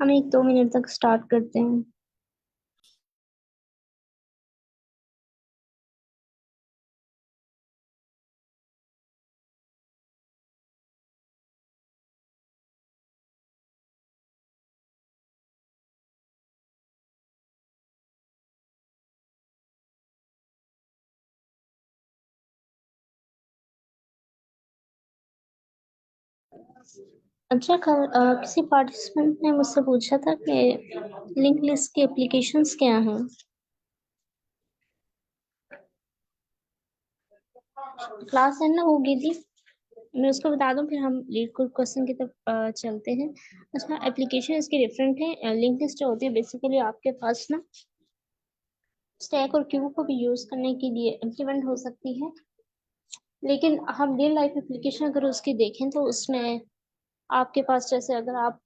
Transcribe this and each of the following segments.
हम 1-2 मिनट तक स्टार्ट करते हैं। अच्छा, कल किसी पार्टिसिपेंट ने मुझसे पूछा था कि लिंक लिस्ट के एप्लीकेशंस क्या हैं। क्लास है ना, होगी थी। मैं उसको बता दूं, फिर हम लीड क्वेश्चन की तरफ चलते हैं। अच्छा, एप्लीकेशन इसके डिफरेंट है। लिंक लिस्ट जो होती है बेसिकली आपके पास ना स्टैक और क्यू को भी यूज करने के लिए इम्प्लीमेंट हो सकती है। लेकिन हम रियल लाइफ एप्लीकेशन अगर उसकी देखें तो उसमें आपके पास जैसे अगर आप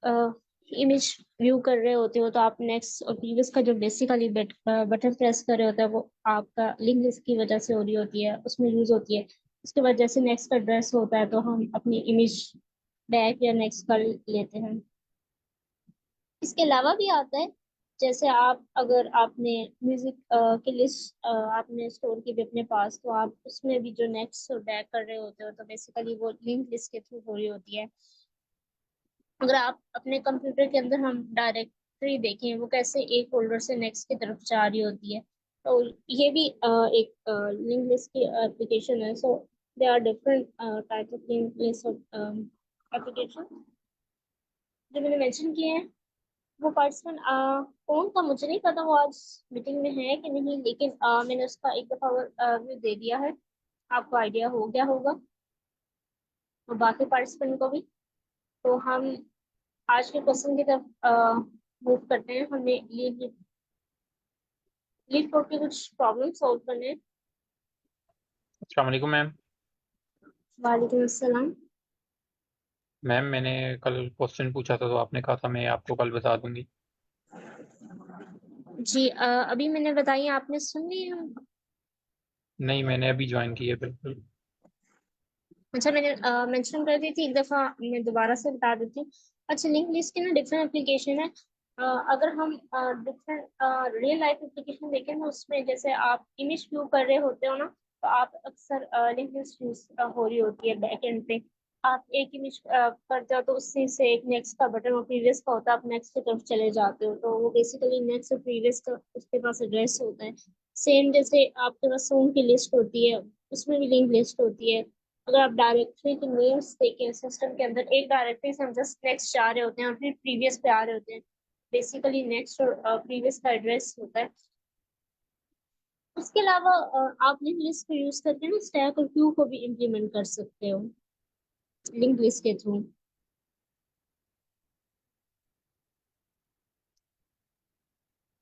इमेज व्यू कर रहे होते हो तो आप नेक्स्ट और प्रीवियस का जो बेसिकली बटन प्रेस कर रहे होते हैं वो आपका लिंक लिस्ट की वजह से हो रही होती है, उसमें यूज होती है। उसके बाद जैसे नेक्स्ट का ड्रेस होता है तो हम अपनी इमेज बैक या नेक्स्ट कर लेते हैं। इसके अलावा भी आता है, जैसे आप अगर आपने म्यूजिक की लिस्ट आपने स्टोर की भी अपने पास, तो आप उसमें भी जो नेक्स्ट और बैक कर रहे होते हो तो बेसिकली वो लिंक लिस्ट के थ्रू हो रही होती है। अगर आप अपने कंप्यूटर के अंदर हम डायरेक्टरी देखें वो कैसे एक फोल्डर से नेक्स्ट की तरफ जा रही होती है, तो ये भी एक लिंक लिस्ट की एप्लीकेशन है। So they are different type of link list application जो मैंने मेंशन किए हैं। वो पार्टिसिपेंट कौन था मुझे नहीं पता, वो आज मीटिंग में है कि नहीं, लेकिन मैंने उसका एक दफा व्यू दे दिया है। आपको आइडिया हो गया होगा और बाकी पार्टिसिपेंट को भी। तो हम आज के क्वेश्चन की तरफ मूव करते हैं। हमें लीड लीड कोड के कुछ प्रॉब्लम सॉल्व करने हैं। अस्सलाम वालेकुम मैम। वालेकुम अस्सलाम। मैम मैंने कल क्वेश्चन पूछा था तो आपने कहा था मैं आपको कल बता दूंगी। जी, अभी मैंने बताई, आपने सुन ली है? नहीं, मैंने अभी ज्वाइन की है बिल्कुल। अच्छा, मैंने मेंशन कर दी थी, एक दफा मैं दोबारा से बता देती हूँ। अच्छा, लिंक लिस्ट के ना डिफरेंट एप्लीकेशन है। अगर हम डिफरेंट रियल लाइफ एप्लीकेशन देखें तो उसमें जैसे आप इमेज व्यू कर रहे होते हो ना, तो आप अक्सर लिंक लिस्ट यूज हो रही होती है बैक एंड पे। आप एक इमेज करते हो तो उससे से एक नेक्स्ट का बटन और प्रीवियस का होता है, आप नेक्स्ट की तरफ चले जाते हो तो वो बेसिकली नेक्स्ट और प्रीवियस का उसके पास एड्रेस होता है। सेम जैसे आपके पास सॉन्ग की लिस्ट होती है, उसमें भी लिंक लिस्ट होती है। अगर आप डायरेक्टरी के नेम्स देखें सिस्टम के अंदर, एक डायरेक्टरी से हम जस्ट नेक्स्ट जा रहे होते हैं और फिर प्रीवियस पे आ रहे होते हैं। बेसिकली नेक्स्ट और प्रीवियस का एड्रेस होता है। उसके अलावा आप लिंक लिस्ट को यूज करके ना स्टैक और क्यू को भी इम्प्लीमेंट कर सकते हो लिंक लिस्ट के थ्रू।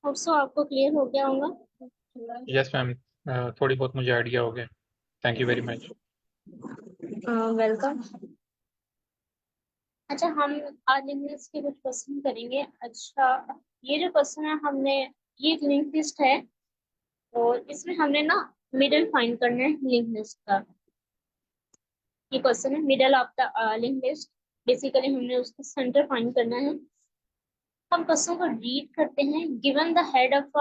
होप सो आपको क्लियर हो गया होगा। यस मैम, थोड़ी बहुत मुझे आइडिया हो गया। Thank you very much. Welcome. अच्छा, हम आज लिंक लिस्ट के कुछ क्वेश्चन करेंगे। अच्छा, ये जो क्वेश्चन है हमने, ये एक लिंक लिस्ट है और इसमें हमने ना मिडल फाइंड करना है लिंक लिस्ट का। ये क्वेश्चन है middle of the link list. Basically हमने उसका सेंटर फाइंड करना है। हम क्वेश्चन को रीड करते हैं। Given the head of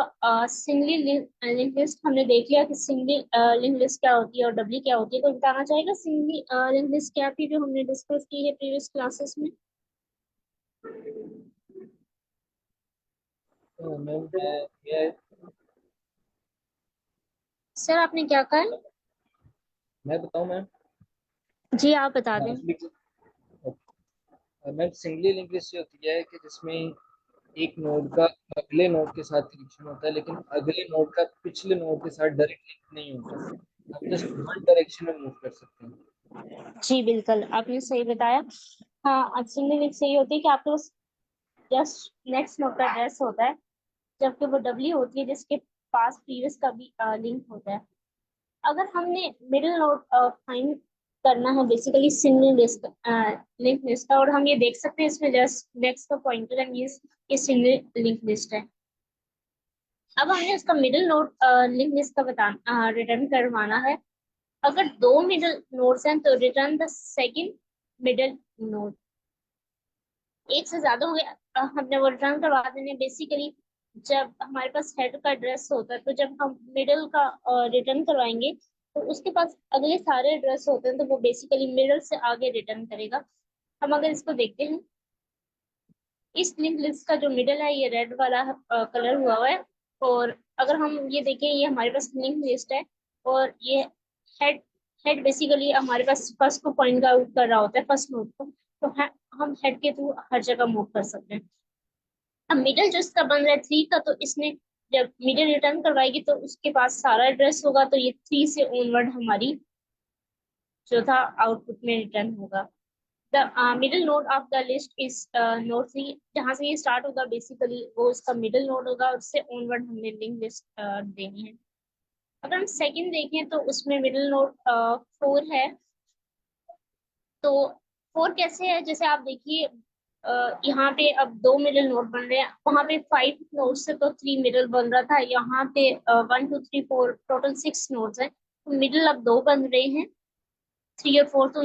singly link list, हमने देख लिया कि सिंगली लिंक लिस्ट क्या होती है और डबली क्या होती है। कोई बताना चाहेगा सिंगली लिंक लिस्ट क्या थी जो हमने डिस्कस की है प्रीवियस क्लासेस में? मैम मैं सर, आपने क्या कहा है? मैं बताऊं मैम। जी, आप बता हाँ, दें। मैम सिंगली लिंक लिस्ट होती है कि जिसमें एक नोड का अगले नोड के साथ कनेक्शन होता है, लेकिन अगले नोड का पिछले नोड के साथ डायरेक्ट लिंक नहीं होता। आप जस्ट वन डायरेक्शन में मूव कर सकते हैं। जी बिल्कुल, आपने सही बताया। हाँ, सिंगल लिंक सही होती है कि आपके पास जस्ट नेक्स्ट नोड का एड्रेस होता है, जबकि वो डब्ल्यू होती है जिसके पास प्रीवियस का भी लिंक होता है। अगर हमने मिडिल नोड फाइंड करना है basically single list link list का, और हम ये देख सकते हैं इसमें जस्ट नेक्स्ट का पॉइंटर है, ये सिंगल लिंक लिस्ट है। अब हमने उसका मिडिल नोड लिंक लिस्ट का बताना रिटर्न करवाना है। अगर दो मिडिल नोड्स हैं तो return the second middle node. एक से ज्यादा हो गया हमने वो रिटर्न करवा देने। बेसिकली जब हमारे पास हेड का ड्रेस होता है तो जब हम मिडल का रिटर्न करवाएंगे तो उसके पास अगले सारे ड्रेस होते हैं, तो वो बेसिकली मिडल से आगे रिटर्न करेगा। हम अगर इसको देखते हैं, इस लिंक लिस्ट का जो मिडल है ये रेड वाला कलर हुआ हुआ है। और अगर हम ये देखें, ये हमारे पास लिंक लिस्ट है और ये हेड हेड बेसिकली हमारे पास फर्स्ट को पॉइंट आउट कर रहा होता है, फर्स्ट नोट को। तो हम हेड के थ्रू हर जगह मूव कर सकते हैं। अब मिडिल जो इसका बन रहा है 3 का, तो इसने जब मिडिल रिटर्न करवाएगी तो उसके पास सारा एड्रेस होगा, तो ये 3 से ऑनवर्ड हमारी जो था आउटपुट में रिटर्न होगा। The middle node of the list is node 3। जहां से ये स्टार्ट होगा बेसिकली वो इसका मिडिल नोड होगा, और उससे ऑनवर्ड हमने लिंक लिस्ट देनी है। अगर हम सेकंड देखें तो उसमें मिडिल नोड 4 है। तो 4 कैसे है, जैसे आप देखिए यहाँ पे अब 2 मिडिल नोड बन रहे हैं, वहां पे 5 नोड से तो 3 मिडिल बन रहा था। यहाँ पे 1 2 3 4 टोटल 6 नोड्स हैं, तो मिडिल अब 2 बन रहे हैं, 3 और 4। तो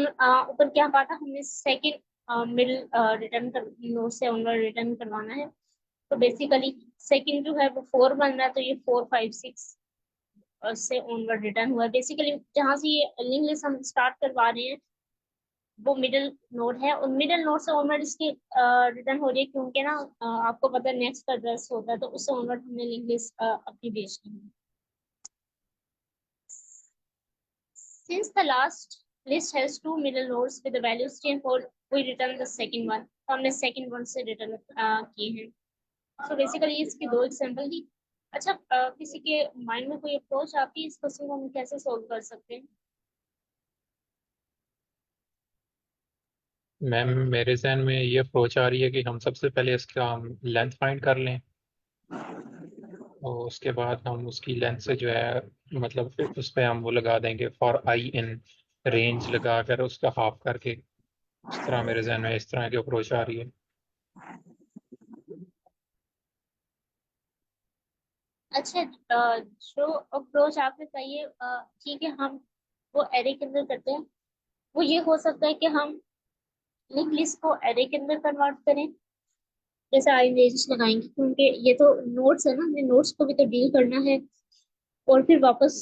ऊपर क्या कहा था हमने, सेकंड मिडिल रिटर्न कर नोड से ऑनवर्ड रिटर्न करवाना है। तो बेसिकली सेकंड जो है वो 4 बन रहा है, तो ये 4 5 6 से ऑनवर्ड रिटर्न हुआ है। बेसिकली जहां से ये लिंक लिस्ट हम स्टार्ट करवा रहे हैं वो मिडिल नोड है, और मिडिल नोड से ऑनवर्ड इसकी रिटर्न हो रही है, क्योंकि ना आपको पता है नेक्स्ट का एड्रेस होता है, तो उससे ऑनवर्ड हमने लिंक लिस्ट अपनी भेजनी है। Since the last list has 2 middle nodes with the values 3 and 4, we return the second one। तो हमने second one से रिटर्न किए हैं। So basically इसकी 2 एग्जांपल थी। अच्छा, किसी के माइंड में कोई अप्रोच आती है इस क्वेश्चन को हम कैसे सॉल्व कर सकते हैं? मैम मेरे जहन में ये अप्रोच आ रही है कि हम सबसे पहले इसका हम लेंथ फाइंड कर लें, और उसके बाद हम उसकी लेंथ से जो है मतलब फिर उस पर हम वो लगा देंगे फॉर आई इन रेंज लगा कर उसका हाफ करके। इस तरह मेरे जहन में इस तरह की अप्रोच आ रही है। अच्छा, जो अप्रोच आपने कही है ठीक है, हम वो एरे के अंदर करते हैं। वो ये हो सकता है कि हम लिंक लिस्ट को एरे के अंदर कन्वर्ट करें, जैसे आई रेंज लगाएंगे, क्योंकि ये तो नोट्स है ना, हमें नोट्स को भी तो डील करना है। और फिर वापस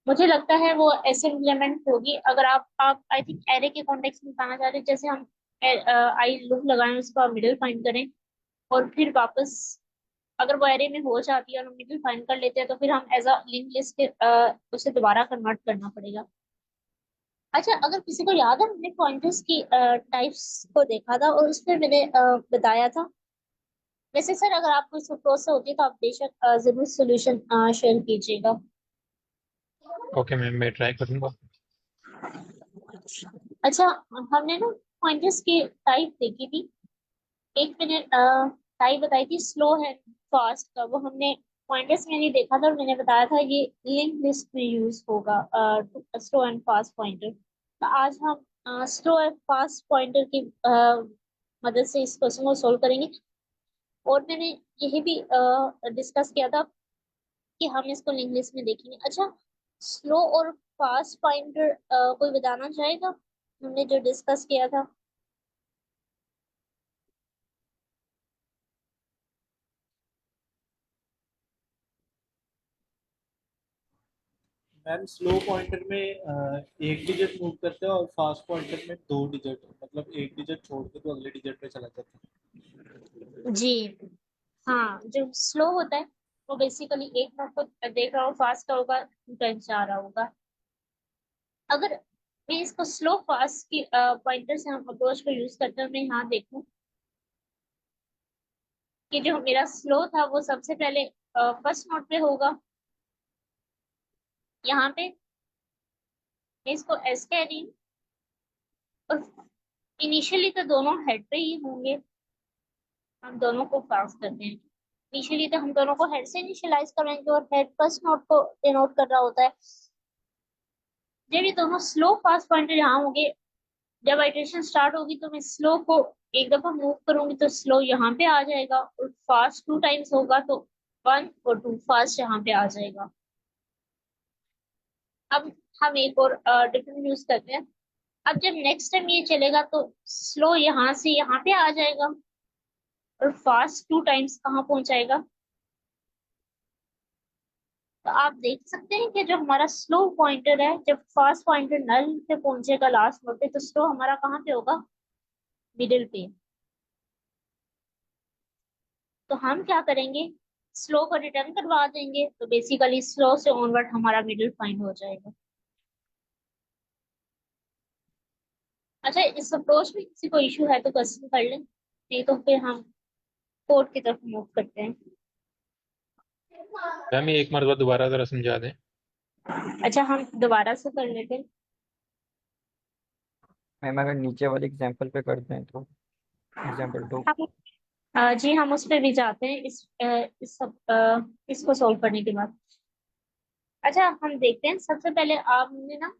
मुझे लगता है वो ऐसे इम्प्लीमेंट होगी अगर आप आई थिंक एरे के कॉन्टेक्स्ट में बताना चाह रहे हैं, जैसे हम आई लूप लगाएं, उसका मिडिल फाइंड करें, और फिर वापस अगर वो एरे में हो जाती है और हम मिडिल फाइंड कर लेते हैं, तो फिर हम एज अ लिंक लिस्ट उसे दोबारा कन्वर्ट करना पड़ेगा। अच्छा, अगर किसी को याद है, हमने पॉइंटर्स की टाइप्स को देखा था और उसमें मैंने बताया था। वैसे सर अगर आपको इसमें प्रोसेस होती है तो आप बेशक जरूर सोल्यूशन शेयर कीजिएगा। ओके मैम, मैं ट्राई करूँगा। अच्छा, हमने ना पॉइंटर्स की टाइप देखी थी। एक मैंने टाइप बताई थी स्लो है फास्ट का, वो हमने पॉइंटर्स में नहीं देखा था, और मैंने बताया था ये लिंक लिस्ट में यूज होगा स्लो एंड फास्ट पॉइंटर। तो आज हम स्लो एंड फास्ट पॉइंटर की मदद से इस क्वेश्चन को सोल्व करेंगे। और मैंने यही भी डिस्कस किया था कि हम इसको लिंक लिस्ट में देखेंगे। अच्छा, स्लो और फास्ट पॉइंटर कोई बताना चाहेगा, हमने जो डिस्कस किया था? मैम स्लो पॉइंटर में एक डिजिट मूव करते हैं और फास्ट पॉइंटर में 2 डिजिट, मतलब एक डिजिट छोड़ के तो अगले डिजिट पे चला जाता है। जी हाँ, जो स्लो होता है वो बेसिकली एक नोट को देख रहा हो, फास्ट का होगा टर्न जा रहा होगा। अगर मैं इसको स्लो फास्ट की पॉइंटर से हम अप्रोच को यूज करते हैं, मैं यहाँ देखूं कि जो मेरा स्लो था वो सबसे पहले फर्स्ट नोट पे होगा। यहाँ पे मैं इसको एस कह रही हूँ, और इनिशियली तो दोनों हेड पे ही होंगे। हम दोनों को फास्ट करते हैं, इनिशियली तो हम दोनों को हेड से इनिशियलाइज करेंगे, और हेड फर्स्ट नोट को डिनोट कर रहा होता है। जब ये दोनों स्लो फास्ट पॉइंटर यहाँ होंगे, जब आइट्रेशन स्टार्ट होगी तो मैं स्लो को एक दफा मूव करूंगी तो स्लो यहाँ पे आ जाएगा, और फास्ट 2 टाइम्स होगा तो 1 और 2 फास्ट यहाँ पे आ जाएगा। अब हम एक और डिफरेंट यूज करते हैं। अब जब नेक्स्ट टाइम ये चलेगा तो स्लो यहाँ से यहाँ पे आ जाएगा और फास्ट 2 टाइम्स कहाँ पहुंचाएगा। तो आप देख सकते हैं कि जो हमारा स्लो पॉइंटर है, जब फास्ट पॉइंटर नल पे पहुंचेगा लास्ट नोड पे, तो स्लो हमारा कहाँ पे होगा, मिडिल पे। तो हम क्या करेंगे, स्लो को रिटर्न करवा देंगे, तो बेसिकली स्लो से ऑनवर्ड हमारा मिडिल फाइंड हो जाएगा। अच्छा, इस अप्रोच में किसी को इशू है तो क्वेश्चन कर लें, नहीं तो फिर हम कोड की तरफ मूव करते हैं। मैम ये एक मरतबा दोबारा ज़रा समझा दें। अच्छा, हम दोबारा से कर लेते हैं। मैम अगर नीचे वाले एग्जाम्पल पे करते हैं तो एग्जाम्पल 2। हम जी हम उस पर भी जाते हैं इस सब इसको सॉल्व करने के बाद। अच्छा, हम देखते हैं सबसे पहले आपने ना,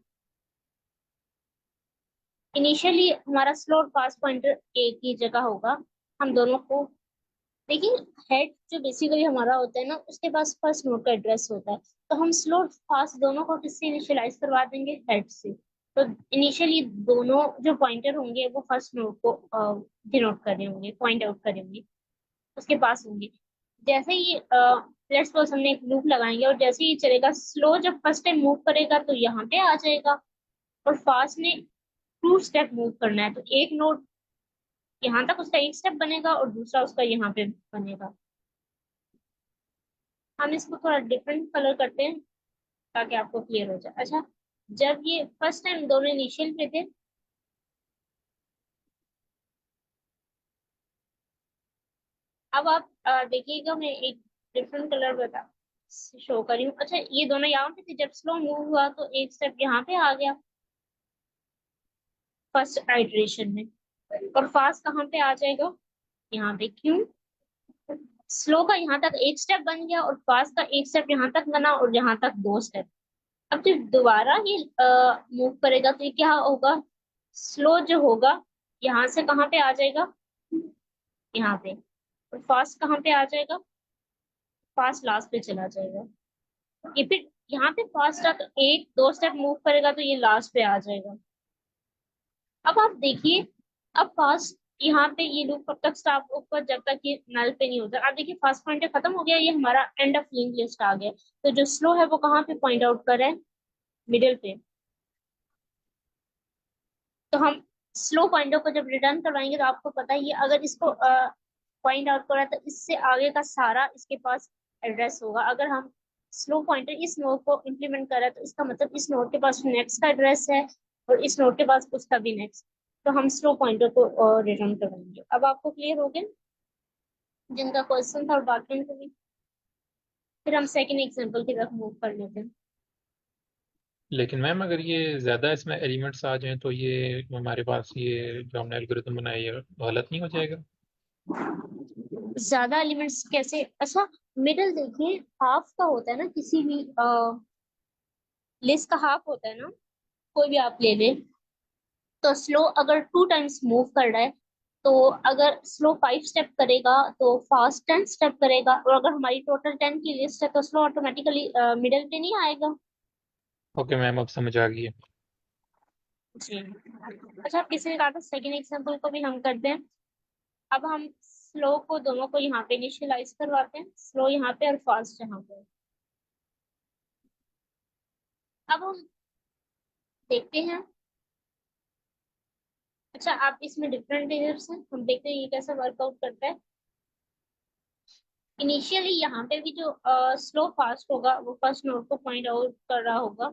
इनिशियली हमारा स्लो और फास्ट पॉइंटर एक ही जगह होगा, हम दोनों को देखिए। हेड जो बेसिकली हमारा होता है ना, उसके पास फर्स्ट नोड का एड्रेस होता है, तो हम स्लो और फास्ट दोनों को किससे इनिशियलाइज करवा देंगे, हेड से। तो इनिशियली दोनों जो पॉइंटर होंगे वो फर्स्ट नोड को डिनोट कर रहे होंगे, पॉइंट आउट कर रहे होंगे, उसके पास होंगे। जैसे ही लेट्स सपोज हमने एक लूप लगाएंगे और जैसे ही चलेगा, स्लो जब फर्स्ट टाइम मूव करेगा तो यहाँ पे आ जाएगा, और फास्ट ने 2 स्टेप मूव करना है, तो एक नोड यहाँ तक उसका एक स्टेप बनेगा और दूसरा उसका यहाँ पे बनेगा। हम इसको थोड़ा डिफरेंट कलर करते हैं ताकि आपको क्लियर हो जाए। अच्छा, जब ये फर्स्ट टाइम दोनों इनिशियल पे थे, अब आप देखिएगा, मैं एक डिफरेंट कलर बता शो कर रही हूँ। अच्छा, ये दोनों यहाँ पे थे, जब स्लो मूव हुआ तो एक स्टेप यहाँ पे आ गया फर्स्ट आइटरेशन में, और फास्ट कहाँ पे आ जाएगा, यहाँ पे। क्यों, स्लो का यहाँ तक एक स्टेप बन गया और फास्ट का एक स्टेप यहाँ तक बना और यहाँ तक 2 स्टेप। अब जब दोबारा ये मूव करेगा तो ये क्या होगा, स्लो जो होगा यहाँ से कहाँ पे आ जाएगा, यहाँ पे, और फास्ट कहाँ पे आ जाएगा, फास्ट लास्ट पे चला जाएगा। ये फिर यहाँ पे फास्ट तक 1-2 स्टेप मूव करेगा तो ये लास्ट पे आ जाएगा। अब आप देखिए, अब फास्ट यहाँ पे ये लूप कब तक स्टॉप होगा, जब तक ये नल पे नहीं होता। अब देखिए फास्ट पॉइंटर खत्म हो गया, ये हमारा एंड ऑफ लिंक लिस्ट आ गया, तो जो स्लो है वो कहाँ पे पॉइंट आउट कर रहा है, मिडिल पे। तो हम स्लो पॉइंटर को जब रिटर्न करवाएंगे तो आपको पता ही है, अगर इसको पॉइंट आउट करा तो इससे आगे का सारा इसके पास एड्रेस होगा। अगर हम स्लो पॉइंटर इस नोड को इम्प्लीमेंट करें तो इसका मतलब इस नोड के पास नेक्स्ट का एड्रेस है और इस नोड के पास उसका भी नेक्स्ट। तो हम स्लो पॉइंटर को रिटर्न करवाएंगे। अब आपको क्लियर हो गया जिनका क्वेश्चन था, और बाकी को भी। फिर हम सेकेंड एग्जाम्पल की तरफ मूव कर लेते हैं। लेकिन मैम अगर ये ज़्यादा इसमें एलिमेंट्स आ जाएं तो ये हमारे पास ये जो हमने एल्गोरिथम बनाया ये गलत नहीं हो जाएगा? ज्यादा एलिमेंट्स कैसे, अच्छा मिडिल देखिए, हाफ का होता है ना, किसी भी लिस्ट का हाफ होता है ना, कोई भी आप ले लें। तो स्लो अगर 2 टाइम्स मूव कर रहा है, तो अगर स्लो 5 स्टेप करेगा तो फास्ट 10 स्टेप करेगा, और अगर हमारी टोटल 10 की लिस्ट है तो स्लो ऑटोमेटिकली मिडिल पे नहीं आएगा। ओके मैम, अब समझ आ गई है। जी। अच्छा, किसी ने कहा था सेकेंड एग्जाम्पल को भी हम करते हैं। अब हम स्लो को दोनों को यहाँ पे इनिशियलाइज करवाते हैं, स्लो यहाँ पे और फास्ट यहाँ पे। अब हम देखते हैं। अच्छा, आप इसमें डिफरेंट लेयर्स हैं, हम देखते हैं ये कैसे वर्कआउट करता है। इनिशियली यहाँ पे भी जो स्लो फास्ट होगा वो फर्स्ट नोड को पॉइंट आउट कर रहा होगा।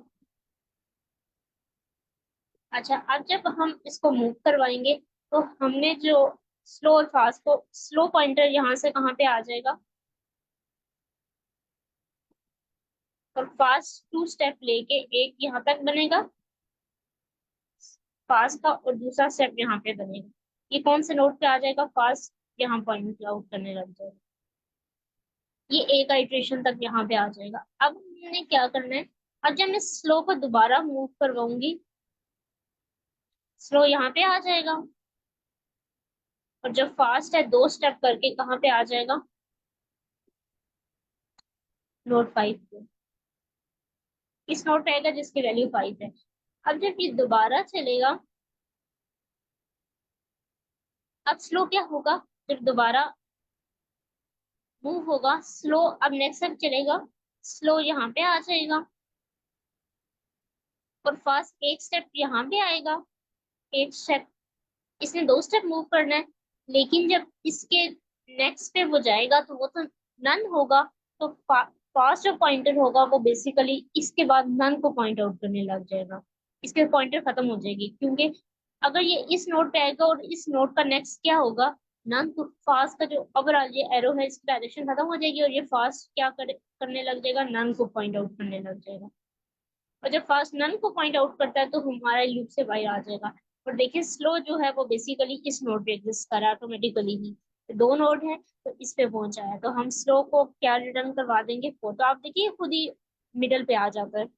अच्छा, अब जब हम इसको मूव करवाएंगे तो हमने जो स्लो और फास्ट को, स्लो पॉइंटर यहाँ से कहाँ पे आ जाएगा, और फास्ट 2 स्टेप लेके एक यहाँ तक बनेगा फास्ट का, और दूसरा स्टेप यहाँ पे बनेगा। ये कौन से नोड पे आ जाएगा, फास्ट यहाँ पॉइंट आउट करने लग जाएगा। ये एक आइट्रेशन तक यहाँ पे आ जाएगा। अब हमने क्या करना है, अब जब मैं स्लो को दोबारा मूव करवाऊंगी, स्लो यहाँ पे आ जाएगा, और जब फास्ट है 2 स्टेप करके कहाँ पे आ जाएगा, नोड 5 पे। इस नोड पे आएगा जिसकी वैल्यू 5 है। अब जब ये दोबारा चलेगा अब स्लो क्या होगा, जब दोबारा मूव होगा स्लो, अब नेक्स्ट स्टेप चलेगा, स्लो यहाँ पे आ जाएगा और फास्ट एक स्टेप यहाँ पे आएगा, एक स्टेप, इसने 2 स्टेप मूव करना है, लेकिन जब इसके नेक्स्ट पे वो जाएगा तो वो तो नन होगा, तो फास्ट जो पॉइंटर होगा वो बेसिकली इसके बाद नन को पॉइंट आउट करने लग जाएगा, इसके पॉइंटर खत्म हो जाएगी, क्योंकि अगर ये इस नोड पे आएगा और इस नोड का नेक्स्ट क्या होगा नन, तो फास्ट का जो ओवरऑल ये एरो है इसकी डायरेक्शन खत्म हो जाएगी और ये फास्ट क्या करने लग जाएगा, नन को पॉइंट आउट करने लग जाएगा। और जब फास्ट नन को पॉइंट आउट करता है तो हमारा लूप से बाहर आ जाएगा। और देखिए स्लो जो है वो बेसिकली इस नोड पे एग्जिस्ट कर रहा है ऑटोमेटिकली ही, तो 2 नोड है तो इस पे पहुंचा है, तो हम स्लो को क्या रिटर्न करवा देंगे 4, तो आप देखिए खुद ही मिडल पे आ जाता है।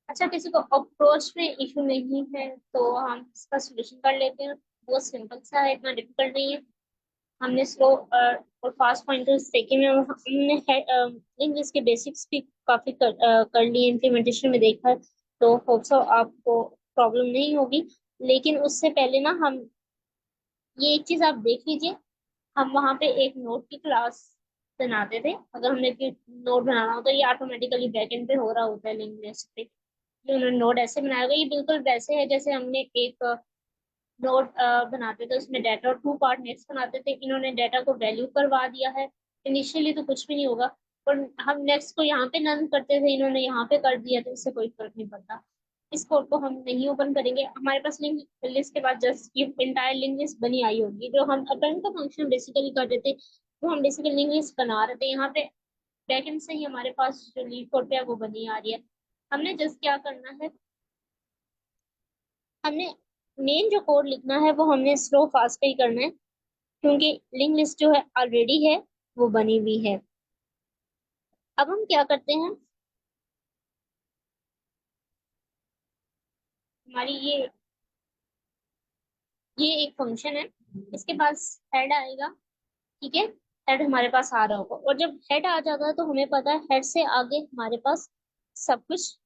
अच्छा, किसी को अप्रोच में इशू नहीं है तो हम इसका सोल्यूशन कर लेते हैं, वो सिंपल सा है, इतना डिफिकल्ट नहीं है। हमने स्लो और फास्ट पॉइंटर्स देखे हुए हैं, हमने इंग्लिश के बेसिक्स भी काफी कर लिए, इम्प्लीमेंटेशन में देखा है, तो होप सो आपको प्रॉब्लम नहीं होगी। लेकिन उससे पहले ना हम ये एक चीज आप देख लीजिए, हम वहाँ पे एक नोट की क्लास बनाते थे, अगर हमने नोट बनाना हो तो ये ऑटोमेटिकली बैकएंड पे हो रहा होता है लिंक पे, ये उन्होंने नोट ऐसे बनाया होगा, ये बिल्कुल वैसे है जैसे हमने एक नोट बनाते थे, उसमें डाटा और 2 पार्ट नेक्स्ट बनाते थे, इन्होंने डाटा को वैल्यू करवा दिया है, इनिशियली तो कुछ भी नहीं होगा, पर हम नेक्स्ट को यहाँ पे नन करते थे, इन्होंने यहाँ पे कर दिया, तो इससे कोई फर्क नहीं पड़ता। इस कोड को हम नहीं ओपन करेंगे, हमारे पास लिंक लिस्ट के बाद जस्ट ये इंटायर लिंक लिस्ट बनी आई होगी, जो हम अपेंड का फंक्शन बेसिकली कर रहे थे, वो हम बेसिकली लिंक लिस्ट बना रहे थे, यहाँ पे बैकएंड से ही हमारे पास जो लीड कोड पे है वो बनी आ रही है। हमने जस्ट क्या करना है, हमने मेन जो कोड लिखना है वो हमने स्लो फास्ट पे ही करना है, क्योंकि लिंक लिस्ट जो है ऑलरेडी है, वो बनी हुई है। अब हम क्या करते हैं, हमारी ये एक फंक्शन है, इसके पास हेड आएगा, ठीक है, हेड हमारे पास आ रहा होगा, और जब हेड आ जाता है तो हमें पता है हेड से आगे हमारे पास सब कुछ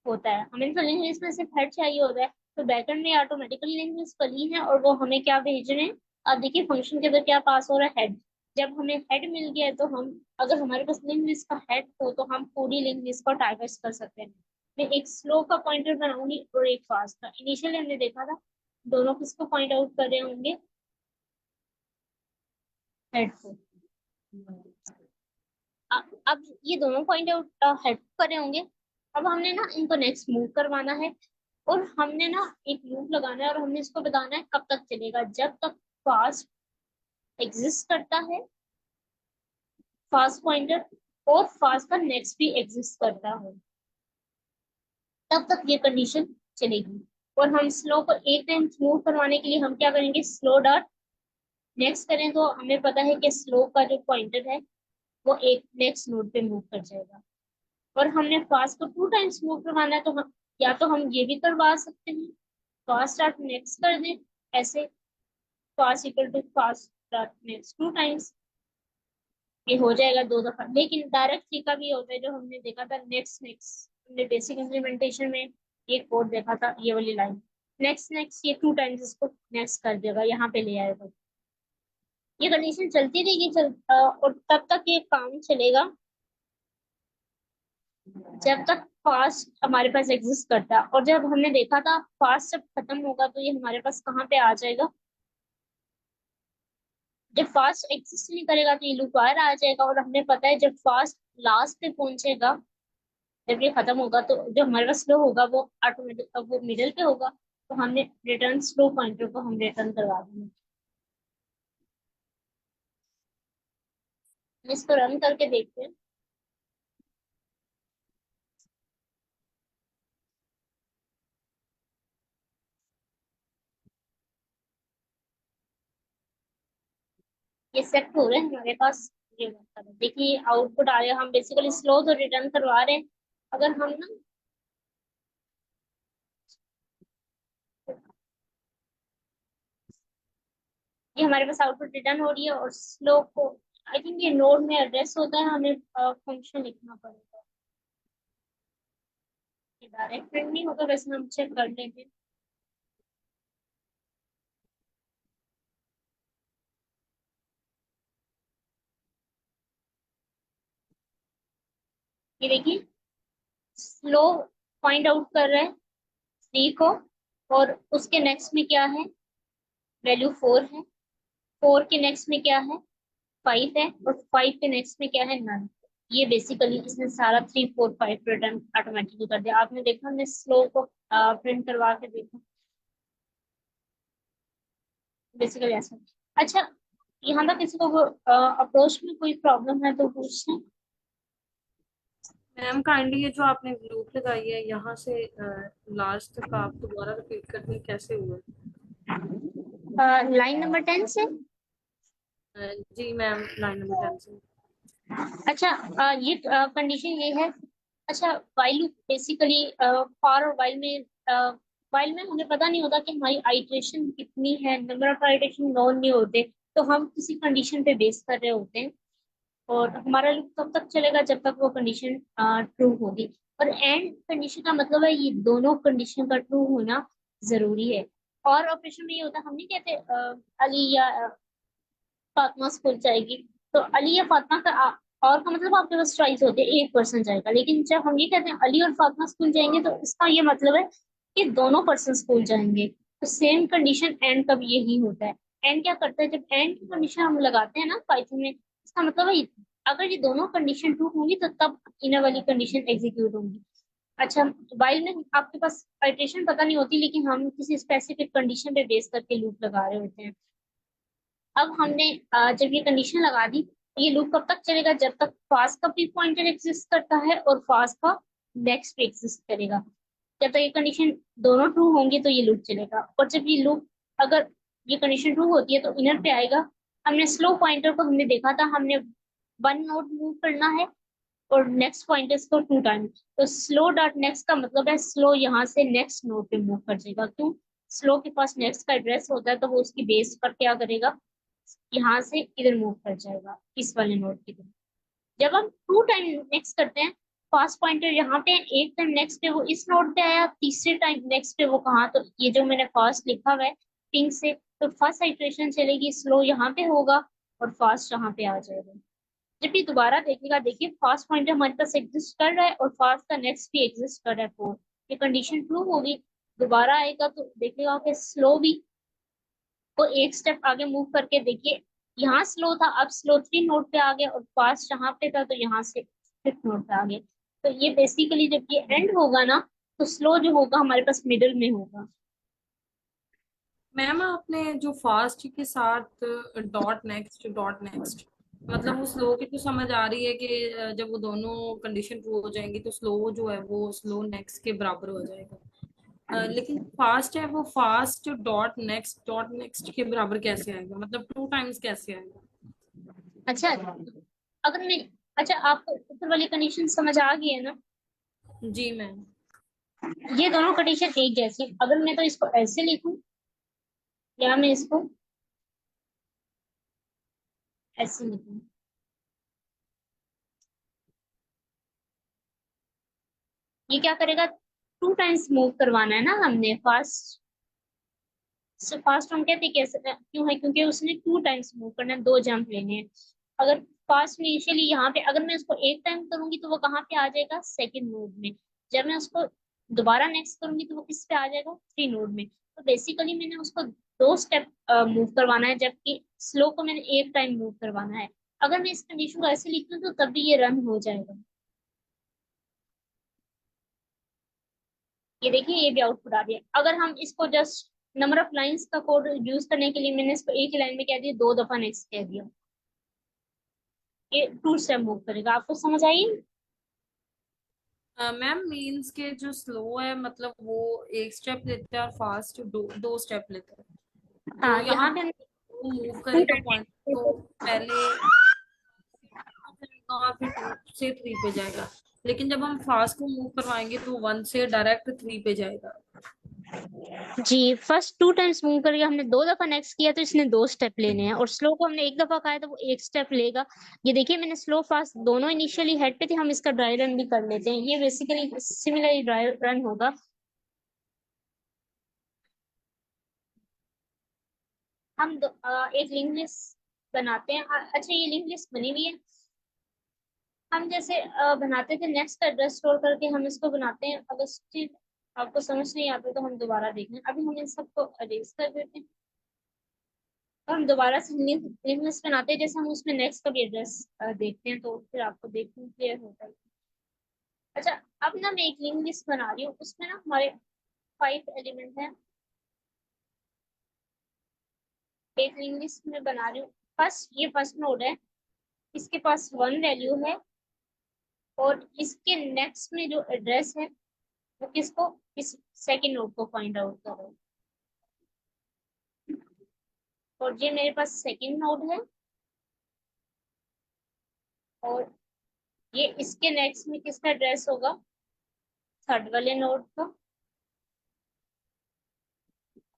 होता है, हमें तो लिंक लिस्ट में सिर्फ हेड चाहिए होता है, तो बैकएंड में ऑटोमेटिकली लिंक लिस्ट बनी है और वो हमें क्या भेज रहे हैं, अब देखिए फंक्शन के अंदर क्या पास हो रहा है, हेड। जब हमें हेड मिल गया है तो हम, अगर हमारे पास लिंक लिस्ट का हेड हो तो हम पूरी लिंक लिस्ट को टाइवर्स कर सकते हैं। मैं एक स्लो का पॉइंटर बनाऊंगी और एक फास्ट का, इनिशियली हमने देखा था दोनों किसको पॉइंट आउट कर रहे होंगे, हेड को। अब ये दोनों पॉइंट आउट हेड कर रहे होंगे, अब हमने ना इनको नेक्स्ट मूव करवाना है, और हमने ना एक लूप लगाना है और हमने इसको बताना है कब तक चलेगा, जब तक फास्ट एग्जिस्ट करता है, फास्ट पॉइंटर, और फास्ट का नेक्स्ट भी एग्जिस्ट करता है, तब तक ये कंडीशन चलेगी। और हम स्लो को एक टाइम मूव करवाने के लिए हम क्या करेंगे, स्लो डॉट नेक्स्ट करें तो हमें पता है कि स्लो का जो पॉइंटर है वो एक नेक्स्ट नोड पे मूव कर जाएगा, और हमने फास्ट को 2 टाइम्स मूव करवाना है, तो हम या तो हम ये भी करवा सकते हैं, फास्ट डॉट नेक्स्ट कर दें ऐसे, fast equal to fast dot next 2 times, ये हो जाएगा 2 दफा। लेकिन डायरेक्ट तरीका भी होता है जो हमने देखा था नेक्स्ट नेक्स्ट, हमने बेसिक इम्प्लीमेंटेशन में ये कोड देखा था, ये वाली लाइन नेक्स्ट नेक्स्ट, ये 2 टाइम्स इसको नेक्स्ट कर देगा, यहाँ पे ले आएगा, ये कंडीशन चलती रहेगी और तब तक ये काम चलेगा जब तक फास्ट हमारे पास एग्जिस्ट करता है, और जब हमने देखा था फास्ट जब खत्म होगा तो ये हमारे पास कहाँ पे आ जाएगा, जब फास्ट एग्जिस्ट नहीं करेगा तो ये लूप बाहर आ जाएगा, और हमें पता है जब फास्ट लास्ट पे पहुंचेगा, जब ये खत्म होगा तो जो हमारे पास स्लो होगा वो ऑटोमेटिक वो मिडिल पे होगा, तो हमने रिटर्न स्लो पॉइंटर को हम रिटर्न करवा देंगे। हम इसको रन करके देखते हैं, ये सेट हो रहा है हमारे पास, ये देखिए आउटपुट आ रहा है, हम बेसिकली स्लो तो रिटर्न करवा रहे हैं, अगर हम ना ये हमारे पास आउटपुट रिटर्न हो रही है, और स्लो को आई थिंक ये नोड में एड्रेस होता है, हमें फंक्शन लिखना पड़ेगा, ये डायरेक्ट प्रिंट नहीं होगा, वैसे हम चेक कर लेंगे। ये देखिए स्लो फाइंड आउट कर रहा है 3 को, और उसके नेक्स्ट में क्या है, वैल्यू 4 है, 4 के नेक्स्ट में क्या है, 5 है, और 5 के नेक्स्ट में क्या है, नन। ये बेसिकली इसने सारा 3 4 5 रिटर्न ऑटोमेटिकली कर दिया। आपने देखा, हमने स्लो को प्रिंट करवा के देखा, बेसिकली ऐसा। अच्छा, यहाँ तक किसी को अप्रोच में कोई प्रॉब्लम है तो पूछें। मैम काइंडली ये जो आपने लूप लगाई है यहाँ से लास्ट तक आप दोबारा रिपीट करने कैसे हुए? लाइन नंबर 10 से। जी मैम, लाइन नंबर 10 से। अच्छा, ये कंडीशन ये है। अच्छा, वाइल लूप बेसिकली फॉर और वाइल में हमें पता नहीं होता कि हमारी आइटरेशन कितनी है, नंबर ऑफ आइटरेशन नोन नहीं होते, तो हम किसी कंडीशन पे बेस कर रहे होते हैं, और हमारा लूप तब तक चलेगा जब तक वो कंडीशन ट्रू होगी। और एंड कंडीशन का मतलब है ये दोनों कंडीशन का ट्रू होना जरूरी है। और ऑपरेशन में ये होता है, हम नहीं कहते अली या फातिमा स्कूल जाएगी, तो अली या फातिमा का और का मतलब आपके पास चॉइस होती है, एक पर्सन जाएगा। लेकिन जब हम ये कहते हैं अली और फातिमा स्कूल जाएंगे, तो इसका ये मतलब है कि दोनों पर्सन स्कूल जाएंगे। तो सेम कंडीशन एंड का भी यही होता है। एंड क्या करता है, जब एंड की कंडीशन हम लगाते हैं ना पाइथन में, इसका मतलब है अगर ये दोनों कंडीशन ट्रू होंगी तो तब इनर वाली कंडीशन एग्जीक्यूट होंगी। अच्छा, वाइल में आपके पास आइटरेशन पता नहीं होती, लेकिन हम किसी स्पेसिफिक कंडीशन पे बेस करके लूप लगा रहे होते हैं। अब हमने जब ये कंडीशन लगा दी, तो ये लूप कब तक चलेगा, जब तक फास्ट का प्री पॉइंटर एग्जिस्ट करता है और फास्ट का नेक्स्ट भी एग्जिस्ट करेगा। जब तक ये कंडीशन दोनों ट्रू होंगी तो ये लूप चलेगा। और जब ये लूप, अगर ये कंडीशन ट्रू होती है तो इनर पे आएगा। हमने स्लो पॉइंटर को हमने देखा था, हमने 1 नोड मूव करना है और नेक्स्ट पॉइंटर्स को 2 टाइम। तो स्लो डॉट नेक्स्ट का मतलब है स्लो यहाँ से नेक्स्ट नोड पे मूव कर जाएगा। क्यों? स्लो के पास नेक्स्ट का एड्रेस होता है, तो वो उसकी बेस पर क्या करेगा, यहाँ से इधर मूव कर जाएगा इस वाले नोड की तरफ। जब हम 2 टाइम नेक्स्ट करते हैं, फास्ट पॉइंटर यहाँ पे, एक टाइम नेक्स्ट पे वो इस नोड पे आया, तीसरे टाइम नेक्स्ट पे वो कहाँ, तो ये जो मैंने फास्ट लिखा हुआ है पिंक से, तो फर्स्ट आइटरेशन चलेगी, स्लो यहाँ पे होगा और फास्ट यहाँ पे आ जाएगा। जब ये दोबारा देखेगा, देखिए फास्ट पॉइंटर हमारे पास एग्जिस्ट कर रहा है और फास्ट का नेक्स्ट भी एग्जिस्ट कर रहा है 4। ये कंडीशन ट्रू होगी, दोबारा आएगा तो देखेगा कि स्लो भी को एक स्टेप आगे मूव करके देखिए, यहाँ स्लो था, अब स्लो 3 नोड पे आ गया, और फास्ट यहाँ पे था तो यहाँ से 5th नोड पे आ गया। तो ये बेसिकली जब ये एंड होगा ना, तो स्लो जो होगा हमारे पास मिडिल में होगा। मैम आपने जो फास्ट के साथ डॉट नेक्स्ट मतलब उस स्लो की तो समझ आ रही है कि जब वो दोनों कंडीशन ट्रू हो जाएंगी तो स्लो जो है वो स्लो नेक्स्ट के बराबर हो जाएगा। लेकिन फास्ट है वो फास्ट डॉट नेक्स्ट के बराबर कैसे आएगा, मतलब 2 टाइम्स कैसे आएगा? अच्छा, अगर मैं, अच्छा आपको ऊपर वाली कंडीशन समझ आ गई है ना? जी मैम। ये दोनों कंडीशन एक जैसी है। अगर मैं तो इसको ऐसे लिखूं या मैं इसको ऐसे लिखूं, ये क्या करेगा, 2 टाइम्स मूव करवाना है ना हमने फास्ट। फास्ट हम कहते हैं कैसे, क्यों है, क्योंकि उसने 2 टाइम्स मूव करना है, 2 जंप लेने हैं। अगर फास्ट में इनिशियली यहाँ पे अगर मैं उसको एक टाइम करूंगी तो वो कहाँ पे आ जाएगा, सेकंड नोड में। जब मैं उसको दोबारा नेक्स्ट करूंगी तो वो किस पे आ जाएगा, 3 नोड में। तो बेसिकली मैंने उसको 2 स्टेप मूव करवाना है, जबकि स्लो को मैंने एक टाइम मूव करवाना है। अगर मैं इस कंडीशन को ऐसे लिखती हूँ तो तब भी ये रन हो जाएगा। ये देखिए, ये भी आउटपुट आ गया। अगर हम इसको जस्ट नंबर ऑफ लाइंस का कोड यूज करने के लिए मैंने इसको एक ही लाइन में कह दिया, 2 दफा नेक्स्ट कह दिया, ये 2 स्टेप मूव करेगा। आपको समझ आई? मैम मीन्स के जो स्लो है मतलब वो एक स्टेप लेता है और फास्ट दो स्टेप लेता है। तो हाँ, यहाँ यहाँ पे हम वो मूव 2 करेगा पॉइंट तो टाइम। पहले जाएगा और फिर 2 से 3 पे जाएगा। लेकिन जब हम फास्ट को मूव करवाएंगे तो 1 से डायरेक्ट 3 पे जाएगा। जी, फर्स्ट 2 टाइम्स मूव करके हमने 2 दफा नेक्स्ट किया, तो इसने 2 स्टेप लेने हैं, और स्लो को हमने एक दफा कहा है तो वो एक स्टेप लेगा। ये देखिए, मैंने स्लो फास्ट दोनों इनिशियली हेड पे थे, हम इसका ड्राई रन भी कर लेते हैं। ये बेसिकली सिमिलर ड्राई रन होगा। हम एक लिंक लिस्ट बनाते हैं। अच्छा, ये लिंक लिस्ट बनी हुई है। हम जैसे बनाते थे नेक्स्ट एड्रेस स्टोर करके हम इसको बनाते हैं। अगर चीज आपको समझ नहीं आती तो हम दोबारा देख लें। अभी हम इन सबको अरेज कर देते हैं और हम दोबारा से लिंक लिस्ट बनाते हैं। जैसे हम उसमें नेक्स्ट का भी एड्रेस देखते हैं तो फिर आपको देखने क्लियर होता है। अच्छा, अब ना मैं एक लिंक लिस्ट बना रही हूँ, उसमें ना हमारे 5 एलिमेंट हैं। एक लिंक लिस्ट में बना रही हूँ। ये फर्स्ट नोड है, इसके पास 1 वैल्यू है और इसके नेक्स्ट में जो एड्रेस है वो किसको, इस सेकंड नोड को फाइंड आउट करो। और ये मेरे पास सेकंड नोड है और ये इसके नेक्स्ट में किसका एड्रेस होगा, थर्ड वाले नोड का।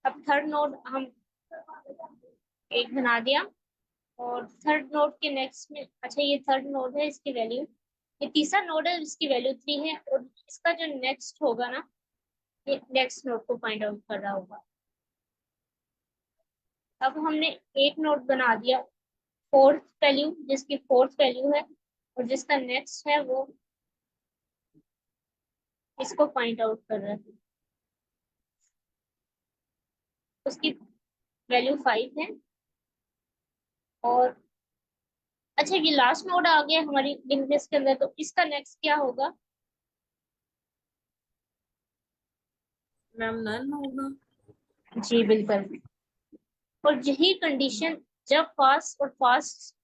अब थर्ड नोड हम एक बना दिया और थर्ड नोड के नेक्स्ट में, अच्छा ये थर्ड नोड है, इसकी वैल्यू, ये तीसरा नोड है, इसकी वैल्यू 3 है और इसका जो नेक्स्ट होगा ना, ये नेक्स्ट नोड को फाइंड आउट कर रहा होगा। अब हमने एक नोड बना दिया फोर्थ वैल्यू, जिसकी फोर्थ वैल्यू है और जिसका नेक्स्ट है वो इसको फाइंड आउट कर रहा है, उसकी वैल्यू 5 है। और अच्छा, ये लास्ट नोड आ गया हमारी लिंक लिस्ट के अंदर, तो इसका नेक्स्ट क्या होगा, मैम नन होगा। जी बिल्कुल। और यही कंडीशन जब फास्ट और फास्ट,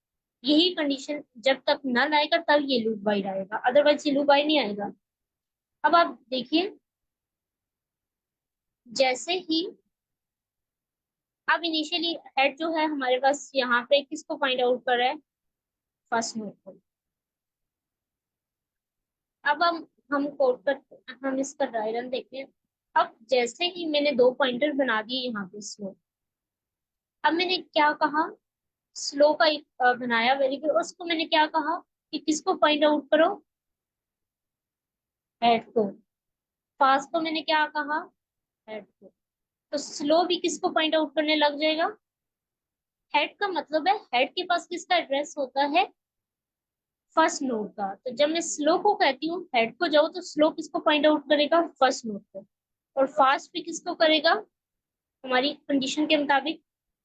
यही कंडीशन जब तक नल आएगा तब ये लूप वाइड आएगा, अदरवाइज ये लूप वाइड नहीं आएगा। अब आप देखिए, जैसे ही अब इनिशियली हेड जो है हमारे पास यहाँ पे किसको फाइंड आउट कर रहा है, फर्स्ट नोड को। अब हम कोड पर, हम इसका ड्राई रन देखते हैं। अब जैसे ही मैंने 2 पॉइंटर बना दिए यहाँ पे स्लो, अब मैंने क्या कहा, स्लो का एक बनाया वेरिएबल, उसको मैंने क्या कहा कि किसको फाइंड आउट करो, हेड को। फास्ट को मैंने क्या कहा, हेड को। तो स्लो भी किसको फाइंड आउट करने लग जाएगा, हेड का। मतलब है हेड के पास किसका एड्रेस होता है, फर्स्ट नोड का। तो जब मैं स्लो को कहती हूँ हेड को जाओ, तो स्लो किसको फाइंड आउट करेगा, फर्स्ट नोड को। और फास्ट भी किसको करेगा, हमारी कंडीशन के मुताबिक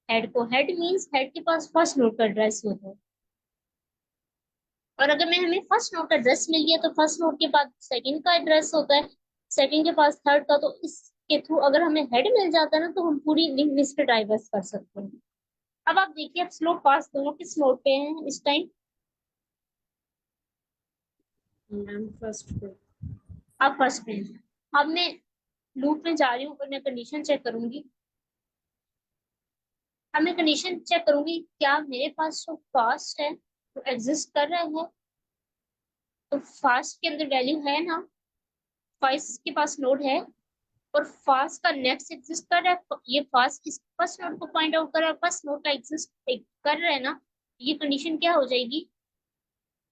हेड को। हेड मींस हेड के पास फर्स्ट नोड का एड्रेस होता है। और अगर मैं हमें फर्स्ट नोड का एड्रेस मिल गया तो फर्स्ट नोड के बाद सेकंड का एड्रेस होता है, सेकंड के पास थर्ड का। तो इसके थ्रू अगर हमें हेड मिल जाता है ना, तो हम पूरी लिंक लिस्ट पे डाइवर्स कर सकते हैं। अब आप देखिए, अब स्लो फास्ट दोनों किस नोड पे हैं इस टाइम, मैम फर्स्ट पे। अब फर्स्ट पे हैं। अब मैं लूप में जा रही हूँ और मैं कंडीशन चेक करूंगी। अब मैं कंडीशन चेक करूंगी क्या मेरे पास जो फास्ट है वो एग्जिस्ट कर रहा है। तो फास्ट के अंदर वैल्यू है ना, फास्ट के पास नोड है और फास्ट का नेक्स्ट एग्जिस्ट कर रहा है। ये फास्ट इस फर्स्ट नोड को पॉइंट आउट कर रहा है, फर्स्ट नोड का एग्जिस्ट कर रहा है ना, ये कंडीशन क्या हो जाएगी,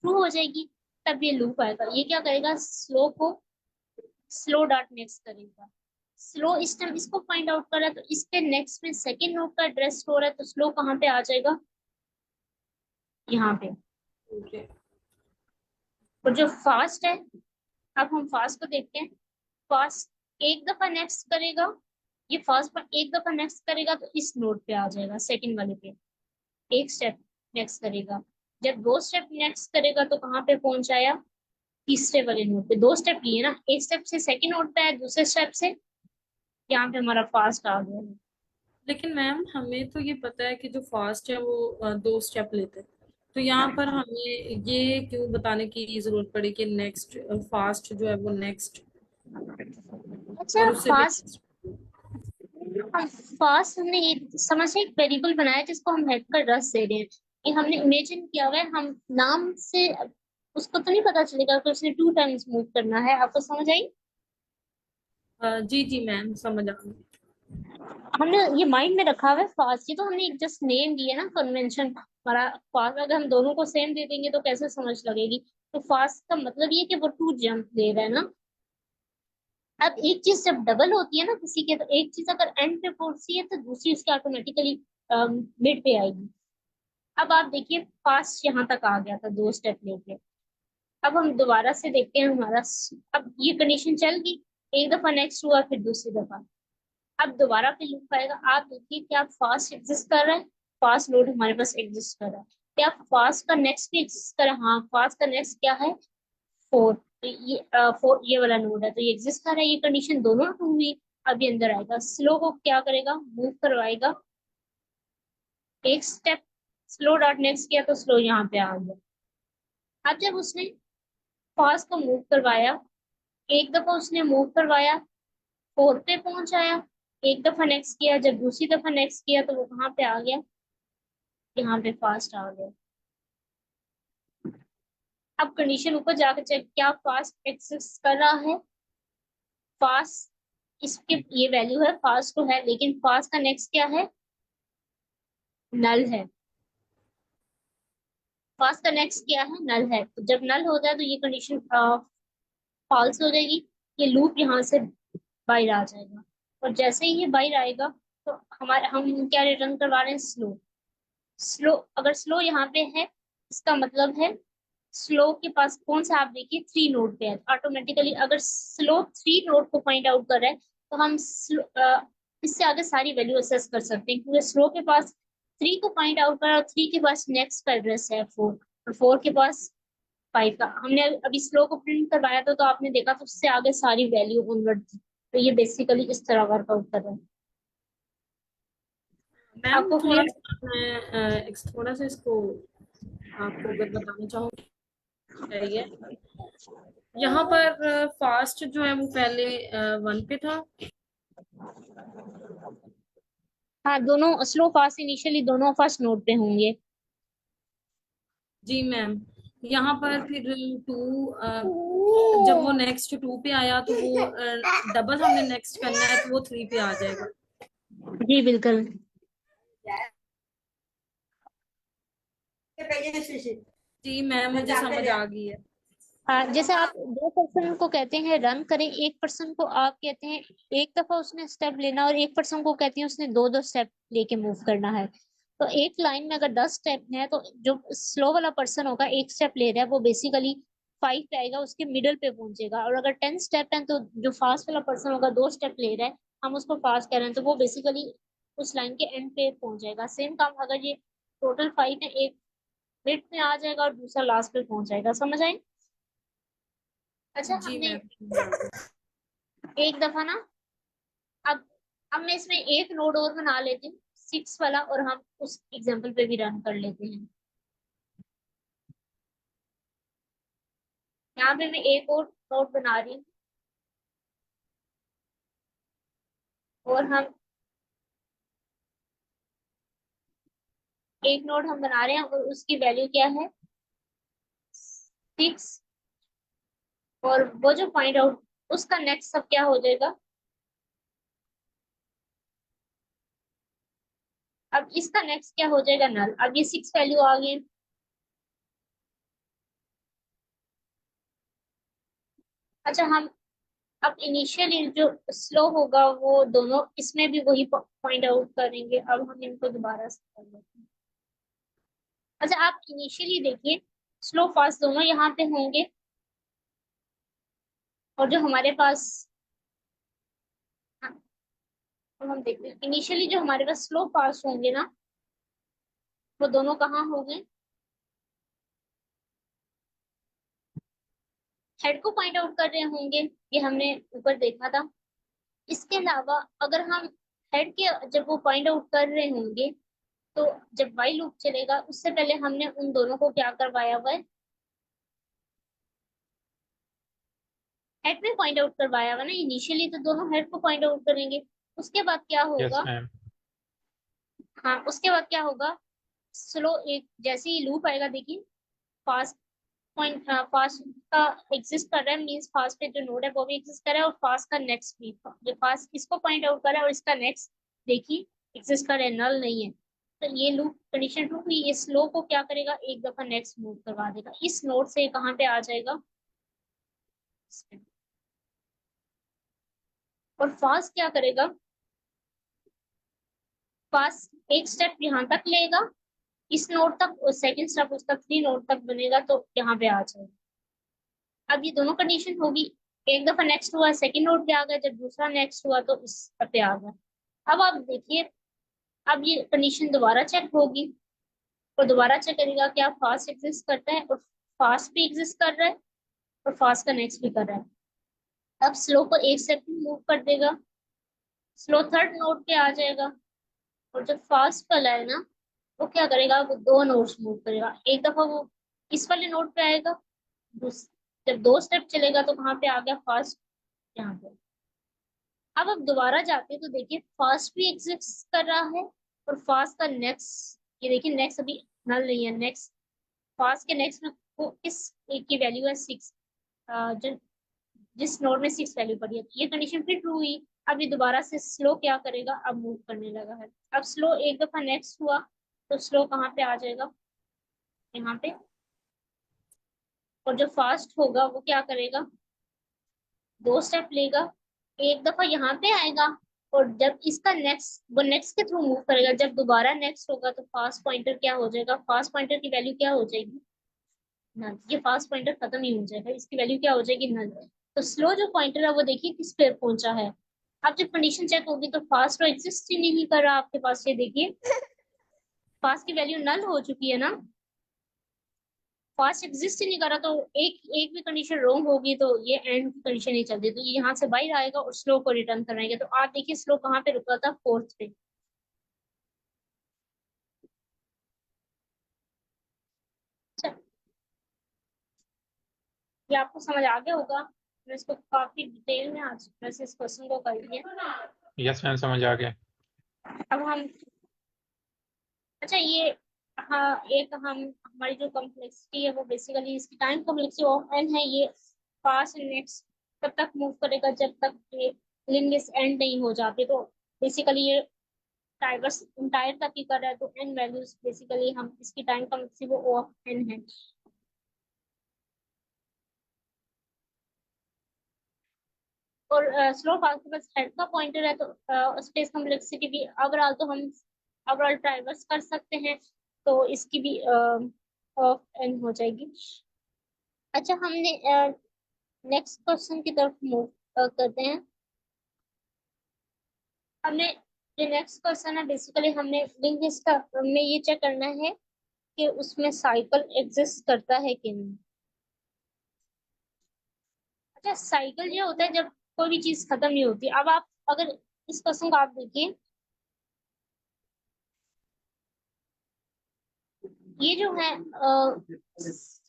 ट्रू हो जाएगी। तब ये लूप आएगा, ये क्या करेगा, स्लो को स्लो डॉट नेक्स्ट करेगा। स्लो इस टाइम इसको फाइंड आउट कर रहा है, तो इसके नेक्स्ट में सेकेंड नोड का एड्रेस स्टोर है, तो स्लो कहाँ पे आ जाएगा, यहाँ पे। ओके। और जो फास्ट है, अब हम फास्ट को देखते हैं। फास्ट एक दफा नेक्स्ट करेगा, ये फास्ट पर एक दफा नेक्स्ट करेगा तो इस नोड पे आ जाएगा, सेकंड वाले पे एक स्टेप नेक्स्ट करेगा। जब 2 स्टेप नेक्स्ट करेगा तो कहाँ पे पहुंच आया, तीसरे वाले नोड पे। 2 स्टेप लिए ना, एक स्टेप से सेकंड नोड पे है, दूसरे स्टेप से यहाँ पे हमारा फास्ट आ गया। लेकिन मैम हमें तो ये पता है कि जो फास्ट है वो 2 स्टेप लेते हैं, तो यहाँ पर हमें ये क्यों बताने की जरूरत पड़ी कि नेक्स्ट फास्ट जो है वो नेक्स्ट अच्छा, और उससे भी फास्ट, next? फास्ट हमने ये समझे एक वेरिएबल बनाया जिसको हम हेड का एड्रेस दे रहे हैं। ये हमने इमेजिन किया हुआ है, हम नाम से उसको तो नहीं पता चलेगा कि उसने 2 टाइम्स मूव करना है। आपको समझ आई, जी जी मैम समझ आ गई। हमने ये माइंड में रखा हुआ है फास्ट। ये तो हमने एक जस्ट नेम दिया ना, कन्वेंशन हमारा फास्ट। अगर हम दोनों को सेम दे देंगे तो कैसे समझ लगेगी। तो फास्ट का मतलब ये कि वो 2 जंप दे रहा है ना। अब एक चीज जब डबल होती है ना किसी के, तो एक चीज अगर एंड पे पहुंचती है तो दूसरी उसके ऑटोमेटिकली मिड पे आएगी। अब आप देखिए फास्ट यहाँ तक आ गया था 2 स्टेप लेके, अब हम दोबारा से देखते हैं हमारा अब ये कंडीशन चल गई, एक दफा नेक्स्ट हुआ फिर दूसरी दफा, अब दोबारा पे लूप आएगा। आप देखिए क्या फास्ट एग्जिस्ट कर रहा है, फास्ट लोड हमारे पास एग्जिस्ट कर रहा है, क्या फास्ट का नेक्स्ट भी एग्जिस्ट कर रहा है? हाँ, फास्ट का नेक्स्ट क्या है, 4। तो ये 4 ये वाला नोड है, तो ये एग्जिस्ट कर रहा है, ये कंडीशन दोनों ट्रू हुई। अब ये अंदर आएगा, स्लो को क्या करेगा, मूव करवाएगा एक स्टेप, स्लो डॉट नेक्स्ट किया तो स्लो यहाँ पे आ गया। अब जब उसने फास्ट को मूव करवाया, एक दफा उसने मूव करवाया 4 पे पहुंच आया, एक दफा नेक्स्ट किया, जब दूसरी दफा नेक्स्ट किया तो वो कहाँ पे आ गया, यहाँ पे फास्ट आ गया। अब कंडीशन ऊपर जाकर चेक, क्या फास्ट एग्जिस्ट कर रहा है, फास्ट इसके ये वैल्यू है, फास्ट तो है लेकिन फास्ट का नेक्स्ट क्या है, नल है। फास्ट का नेक्स्ट क्या है, नल है। तो जब नल होता है तो ये कंडीशन फॉल्स हो जाएगी, ये लूप यहाँ से बाहर आ जाएगा। और जैसे ही ये बाहर आएगा तो हमारे हम क्या रिटर्न करवा रहे हैं, स्लो। स्लो अगर स्लो यहाँ पे है, इसका मतलब है स्लो के पास कौन सा, आप देखिए 3 नोड पे है, ऑटोमेटिकली अगर स्लो 3 नोड को फाइंड आउट कर रहा है तो हम इससे आगे सारी वैल्यू असेस कर सकते हैं, क्योंकि स्लो के पास 3 को फाइंड आउट करा और 3 के पास नेक्स्ट का एड्रेस है 4, और 4 के पास 5 का। हमने अभी स्लो को प्रिंट करवाया था तो आपने देखा तो उससे आगे सारी वैल्यू ऑनवर्ड थी। तो ये बेसिकली इस तरह वर्कआउट कर रहा है। मैम आपको थोड़ा क्लियर? सा मैं थोड़ा सा इसको आपको अगर बताना चाहूँ, चाहिए यहाँ पर फास्ट जो है वो पहले 1 पे था। हाँ, दोनों स्लो फास्ट इनिशियली दोनों फर्स्ट नोड पे होंगे। जी मैम, यहाँ पर फिर 2 जब वो नेक्स्ट 2 पे आया तो वो डबल हमने नेक्स्ट करना है तो वो 3 पे आ जाएगा। जी बिल्कुल। जी मैम, मुझे समझ आ गई है। हाँ, जैसे आप 2 पर्सन को कहते हैं रन करें, एक पर्सन को आप कहते हैं एक दफा उसने स्टेप लेना, और एक पर्सन को कहते हैं उसने 2-2 स्टेप लेके मूव करना है। तो एक लाइन में अगर 10 स्टेप है तो जो स्लो वाला पर्सन होगा एक स्टेप ले रहा है वो बेसिकली 5 पे आएगा, उसके मिडल पे पहुंचेगा। और अगर 10 स्टेप है तो जो फास्ट वाला पर्सन होगा 2 स्टेप ले रहा है, हम उसको फास्ट कह रहे हैं, तो वो बेसिकली उस लाइन के एंड पे पहुंच जाएगा। सेम काम अगर ये टोटल 5 है, एक मिड में आ जाएगा और दूसरा लास्ट पे पहुंच जाएगा। समझ आए? अच्छा, जी हमने मैम। एक दफा ना, अब अब मैं इसमें एक नोड और बना लेती हूँ 6 वाला, और हम उस एग्जांपल पे भी रन कर लेते हैं। यहाँ पे मैं एक और नोड बना रही हूँ, और हम एक नोड हम बना रहे हैं और उसकी वैल्यू क्या है, 6। और वो जो पॉइंट आउट उसका नेक्स्ट सब क्या हो जाएगा, अब इसका नेक्स्ट क्या हो जाएगा, नल। अब ये 6 वैल्यू आ गई। अच्छा, हम अब इनिशियली जो स्लो होगा वो दोनों इसमें भी वही पॉइंट आउट करेंगे। अब हम इनको दोबारा से कर लेते हैं। अच्छा, आप इनिशियली देखिए स्लो फास्ट दोनों यहाँ पे होंगे, और जो हमारे पास, हाँ, तो हम देखते हैं इनिशियली जो हमारे पास स्लो फास्ट होंगे ना, वो दोनों कहाँ होंगे, हेड को पॉइंट आउट कर रहे होंगे, ये हमने ऊपर देखा था। इसके अलावा अगर हम हेड के जब वो पॉइंट आउट कर रहे होंगे तो जब वाई लूप चलेगा उससे पहले हमने उन दोनों को क्या करवाया हुआ है, हेड में पॉइंट आउट करवाया हुआ ना। इनिशियली तो दोनों हेड को पॉइंट आउट करेंगे, उसके बाद क्या यस होगा, मैम। हाँ उसके बाद क्या होगा, स्लो एक जैसे ही लूप आएगा, देखिए फास्ट पॉइंट फास्ट का एग्जिस्ट कर रहा है, मींस फास्ट पे जो नोड है वो भी एग्जिस्ट कर रहा है, और फास्ट का नेक्स्ट भी, जो फास्ट इसको पॉइंट आउट कर रहा है और इसका नेक्स्ट देखिए एग्जिस्ट कर रहा है, नल नहीं है। तो ये लूप कंडीशन ट्रू हुई, ये स्लो को क्या करेगा, एक दफा नेक्स्ट मूव करवा देगा, इस नोड से कहाँ पे आ जाएगा। और फास्ट क्या करेगा, फास्ट एक स्टेप यहाँ तक लेगा, इस नोड तक, और सेकंड स्टेप उसका 3 नोड तक बनेगा तो यहाँ पे आ जाएगा। अब ये दोनों कंडीशन होगी, एक दफा नेक्स्ट हुआ सेकंड नोड पे आ गया, जब दूसरा नेक्स्ट हुआ तो इस पे आ गया। अब आप देखिए, अब ये कंडीशन दोबारा चेक होगी और दोबारा चेक करेगा क्या फास्ट एग्जिस्ट करता है, और फास्ट भी एग्जिस्ट कर रहा है और फास्ट का नेक्स्ट भी कर रहा है। अब स्लो को एक स्टेप मूव कर देगा, स्लो थर्ड नोड पे आ जाएगा, और जो फास्ट वाला है ना वो क्या करेगा, वो दो नोड्स मूव करेगा। एक दफा वो इस वाले नोड पे आएगा, जब दो स्टेप चलेगा तो कहाँ पे आ गया, फास्ट यहाँ पे। अब दोबारा जाते हैं तो देखिए फास्ट भी एग्जिस्ट कर रहा है और फास्ट का नेक्स्ट, ये देखिए नेक्स्ट अभी नल नहीं है, नेक्स्ट फास्ट के नेक्स्ट में वो इस एक की वैल्यू है 6, जो जिस नोड में 6 वैल्यू पड़ी है, तो ये कंडीशन फिर ट्रू हुई। अब ये दोबारा से स्लो क्या करेगा, अब मूव करने लगा है। अब स्लो एक दफा नेक्स्ट हुआ तो स्लो कहाँ पे आ जाएगा, यहाँ पे, और जो फास्ट होगा वो क्या करेगा, दो स्टेप लेगा, एक दफा यहाँ पे आएगा, और जब इसका नेक्स्ट वो नेक्स्ट के थ्रू मूव करेगा, जब दोबारा नेक्स्ट होगा तो फास्ट पॉइंटर क्या हो जाएगा, फास्ट पॉइंटर की वैल्यू क्या हो जाएगी, नल। ये फास्ट पॉइंटर खत्म ही हो जाएगा, इसकी वैल्यू क्या हो जाएगी, नल। तो स्लो जो पॉइंटर है वो देखिए किस पे पहुंचा है। अब जब कंडीशन चेक होगी तो फास्ट तो एग्जिस्ट ही नहीं कर रहा आपके पास, ये देखिए फास्ट की वैल्यू नल हो चुकी है ना, फास्ट एग्जिस्ट ही नहीं कर रहा, तो एक एक भी कंडीशन रॉन्ग होगी तो ये एंड की कंडीशन नहीं चलती, तो ये यहाँ से बाहर आएगा और स्लो को रिटर्न कराएंगे। तो आप देखिए स्लो कहाँ पे रुका था, फोर्थ पे। अच्छा, ये आपको समझ आ गया होगा, मैं इसको काफी डिटेल में आज वैसे इस क्वेश्चन को कर लिया। यस मैम, समझ आ गया। अब हम, अच्छा ये, हाँ एक हम हमारी जो कॉम्प्लेक्सिटी है वो बेसिकली इसकी टाइम कॉम्प्लेक्सिटी ऑफ एन है, ये फास्ट एंड नेक्स्ट तब तक मूव करेगा जब तक ये लिंक लिस्ट एंड नहीं हो जाती, तो बेसिकली ये टाइवर्स इंटायर तक ही कर रहा है, तो एन वैल्यूज बेसिकली हम इसकी टाइम कॉम्प्लेक्सिटी वो ओ ऑफ एन है। और स्लो फास्ट के पास हेड का पॉइंटर है, तो स्पेस कॉम्प्लेक्सिटी भी ओवरऑल तो हम ओवरऑल ट्राइवर्स कर सकते हैं, तो इसकी भी ऑफ एन हो जाएगी। अच्छा, हमने नेक्स्ट क्वेश्चन की तरफ मूव करते हैं। हमने जो नेक्स्ट क्वेश्चन है बेसिकली हमने लिंक लिस्ट का में ये चेक करना है कि उसमें साइकिल एग्जिस्ट करता है कि नहीं। अच्छा, साइकिल ये होता है जब कोई भी चीज खत्म नहीं होती। अब आप अगर इस क्वेश्चन को आप देखिए, ये जो है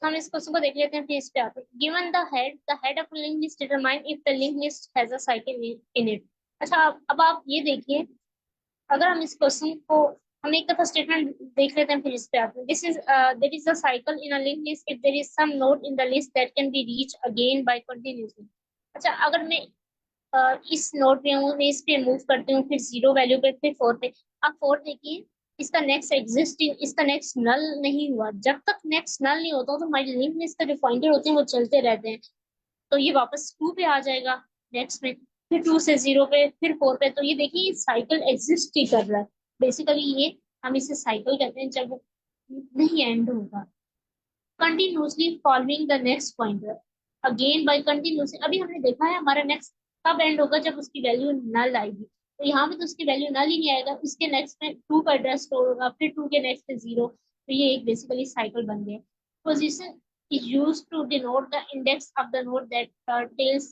हम इस क्वेश्चन को देख लेते हैं फिर इस पे आते हैं। Given the head of link list determine if the link list has a cycle in it. अच्छा, अब आप ये देखिए, अगर हम इस क्वेश्चन को, हम एक दफा स्टेटमेंट देख लेते हैं फिर इस पे आते हैं। This is that is the cycle in a link list if there is some node in the list that can be reach again by continuously. अच्छा, अगर मैं इस नोड पे हूँ, मैं इस पे मूव करती हूँ, फिर जीरो वैल्यू पे, फिर फोर पे। अब फोर देखिए, इसका नेक्स्ट एग्जिस्टिंग, इसका नेक्स्ट नल नहीं हुआ। जब तक नेक्स्ट नल नहीं होता तो हमारी लिंक लिस्ट का जो पॉइंटर होते हैं वो चलते रहते हैं, तो ये वापस टू पे आ जाएगा नेक्स्ट में, फिर टू से जीरो पे, फिर फोर पे। तो ये देखिए साइकिल एग्जिस्ट ही कर रहा है बेसिकली, ये हम इसे साइकिल कहते हैं जब वो नहीं एंड होगा। Continuously following the next pointer again by continuously. अभी हमने देखा है हमारा नेक्स्ट कब एंड होगा, जब उसकी वैल्यू नल आएगी, तो यहाँ पे तो उसकी वैल्यू नल ही नहीं आएगा, इसके नेक्स्ट में टू का एड्रेस स्टोर होगा, फिर टू के नेक्स्ट पे जीरो, तो ये एक बेसिकली साइकिल बन गया। Position is used to denote the index of the node that tells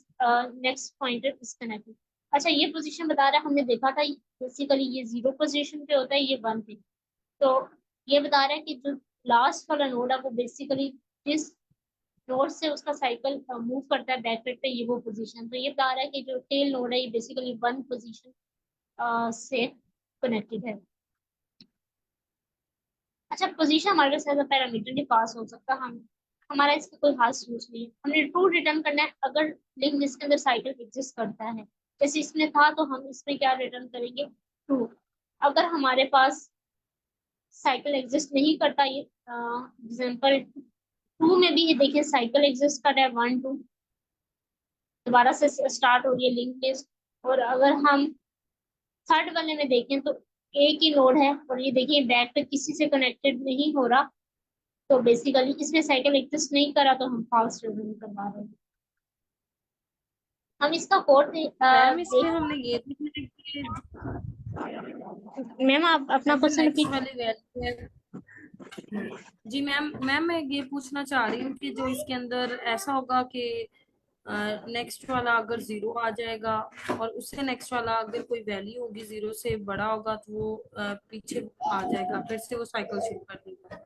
next pointer is connected। अच्छा, ये पोजीशन बता रहा है, हमने देखा था बेसिकली ये जीरो पोजीशन पे होता है, ये वन पे। तो ये बता रहा है कि जो लास्ट वाला नोड है वो बेसिकली जिस नोड से उसका साइकिल मूव करता है बैकवर्ड पे, ये वो पोजीशन। तो ये बता रहा है कि जो टेल नोड है ये बेसिकली वन पोजीशन से कनेक्टेड है। अच्छा, पोजीशन हमारे पास एज अ पैरामीटर नहीं पास हो सकता, हम हमारा इसका कोई खास यूज नहीं है। हमने ट्रू रिटर्न करना है अगर लिंक जिसके अंदर साइकिल एग्जिस्ट करता है, जैसे इसमें था तो हम इसमें क्या रिटर्न करेंगे, ट्रू। अगर हमारे पास साइकिल एग्जिस्ट नहीं करता, ये एग्जाम्पल टू में भी ये देखिए साइकिल एग्जिस्ट कर रहा है, वन टू दोबारा से स्टार्ट हो रही है लिंक लिस्ट। और अगर हम थर्ड वाले में देखें तो एक ही नोड है और ये देखिए बैक पे किसी से कनेक्टेड नहीं हो रहा, तो बेसिकली इसमें साइकिल एग्जिस्ट नहीं करा तो हम फॉल्स रिटर्न करवा रहे हैं। हम इसका कोड मैम इसमें हमने ये देखना है कि मैम आप अपना जो क्वेश्चन नेक्स्ट रिपीट। वाली वैल्यू है। जी मैम मैम मैं ये पूछना चाह रही हूँ कि जो इसके अंदर ऐसा होगा कि नेक्स्ट वाला अगर जीरो आ जाएगा और उससे नेक्स्ट वाला अगर कोई वैल्यू होगी जीरो से बड़ा होगा तो वो पीछे आ जाएगा, फिर से वो साइकिल शुरू कर देगा।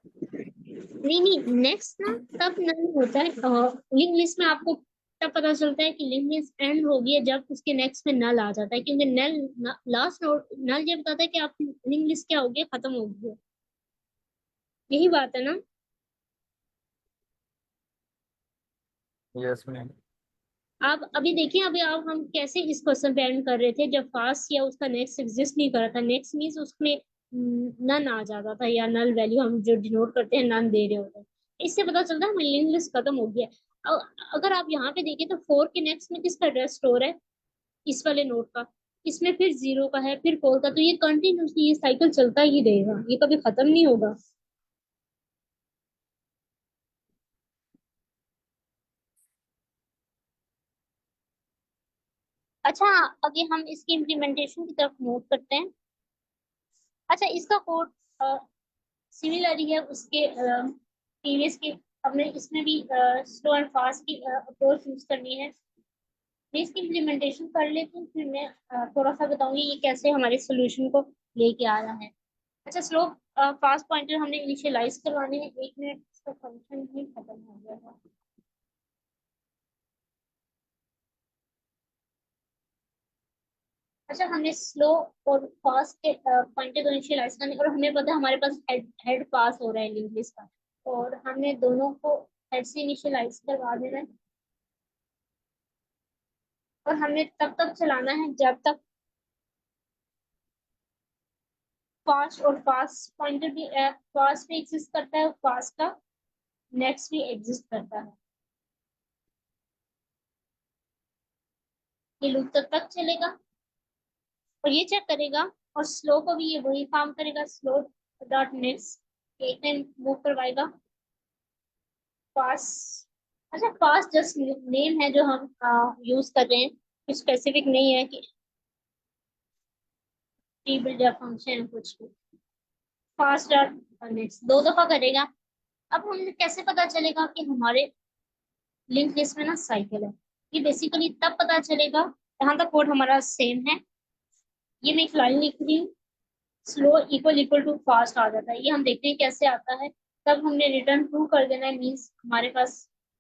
नहीं नहीं, नेक्स्ट ना तब नहीं होता है लिंक लिस्ट में। आपको तब पता चलता है कि लिंक लिस्ट एंड हो गई है जब उसके नेक्स्ट में नल आ जाता है, क्योंकि नल लास्ट नोड नल ये बताता है कि आपकी लिंक लिस्ट क्या हो गई, खत्म हो गई है। यही बात है ना। Yes ma'am. आप अभी देखिए, अभी आप हम कैसे इस क्वेश्चन पे एंड कर रहे थे, जब फास्ट या उसका नेक्स्ट एग्जिस्ट नहीं कर रहा था। नेक्स्ट मीन्स उसमें नन आ जाता था, या नल वैल्यू हम जो डिनोट करते हैं नन दे रहे होते हैं। इससे पता चलता है हमारी लिंक लिस्ट खत्म हो गया है। अगर आप यहाँ पे देखिए तो 4 के नेक्स्ट में किसका एड्रेस स्टोर है, इस वाले नोड का। इसमें फिर 0 का है, फिर 4 का, तो ये कंटिन्यूसली ये साइकिल चलता ही रहेगा, ये कभी खत्म नहीं होगा। अच्छा, अभी हम इसकी इम्प्लीमेंटेशन की तरफ मूव करते हैं। अच्छा, इसका कोड सिमिलर ही है उसके प्रीवियस के। हमने इसमें भी स्लो एंड फास्ट की अप्रोच यूज करनी है। मैं इसकी इम्प्लीमेंटेशन कर लेती हूँ, फिर मैं थोड़ा सा बताऊंगी ये कैसे हमारे सोल्यूशन को लेके आ रहा है। अच्छा, स्लो फास्ट पॉइंटर हमने इनिशियलाइज करवाने हैं। 1 मिनट, इसका फंक्शन ही खत्म हो गया है। अच्छा, हमने स्लो और फास्ट के पॉइंटर को इनिशियलाइज करने, और हमें पता है हमारे पास हेड हेड पास हो रहा है लिंक लिस्ट का, और हमने दोनों को हेड से इनिशियलाइज करवा देना है। और हमें तब तक चलाना है जब तक फास्ट और फास्ट पॉइंटर भी फास्ट भी एग्जिस्ट करता है, और फास्ट का नेक्स्ट भी एग्जिस्ट करता है। ये लूप तब तक चलेगा और ये चेक करेगा, और स्लो को भी ये वही काम करेगा। स्लो डॉट नेक्स्ट एक टाइम मूव करवाएगा। फास्ट, अच्छा फास्ट जस्ट नेम है जो हम यूज कर रहे हैं, स्पेसिफिक नहीं है कि प्री बिल्ड या फंक्शन कुछ भी। फास्ट डॉट नेक्स्ट 2 दफा करेगा। अब हमें कैसे पता चलेगा कि हमारे लिंक लिस्ट में ना साइकिल है? ये बेसिकली तब पता चलेगा, यहाँ तक कोड हमारा सेम है। ये मैं एक लाइन लिख रही हूँ, slow equal equal to fast आ जाता है। ये हम देखते हैं कैसे आता है। तब हमने रिटर्न ट्रू कर देना है, मीन्स हमारे पास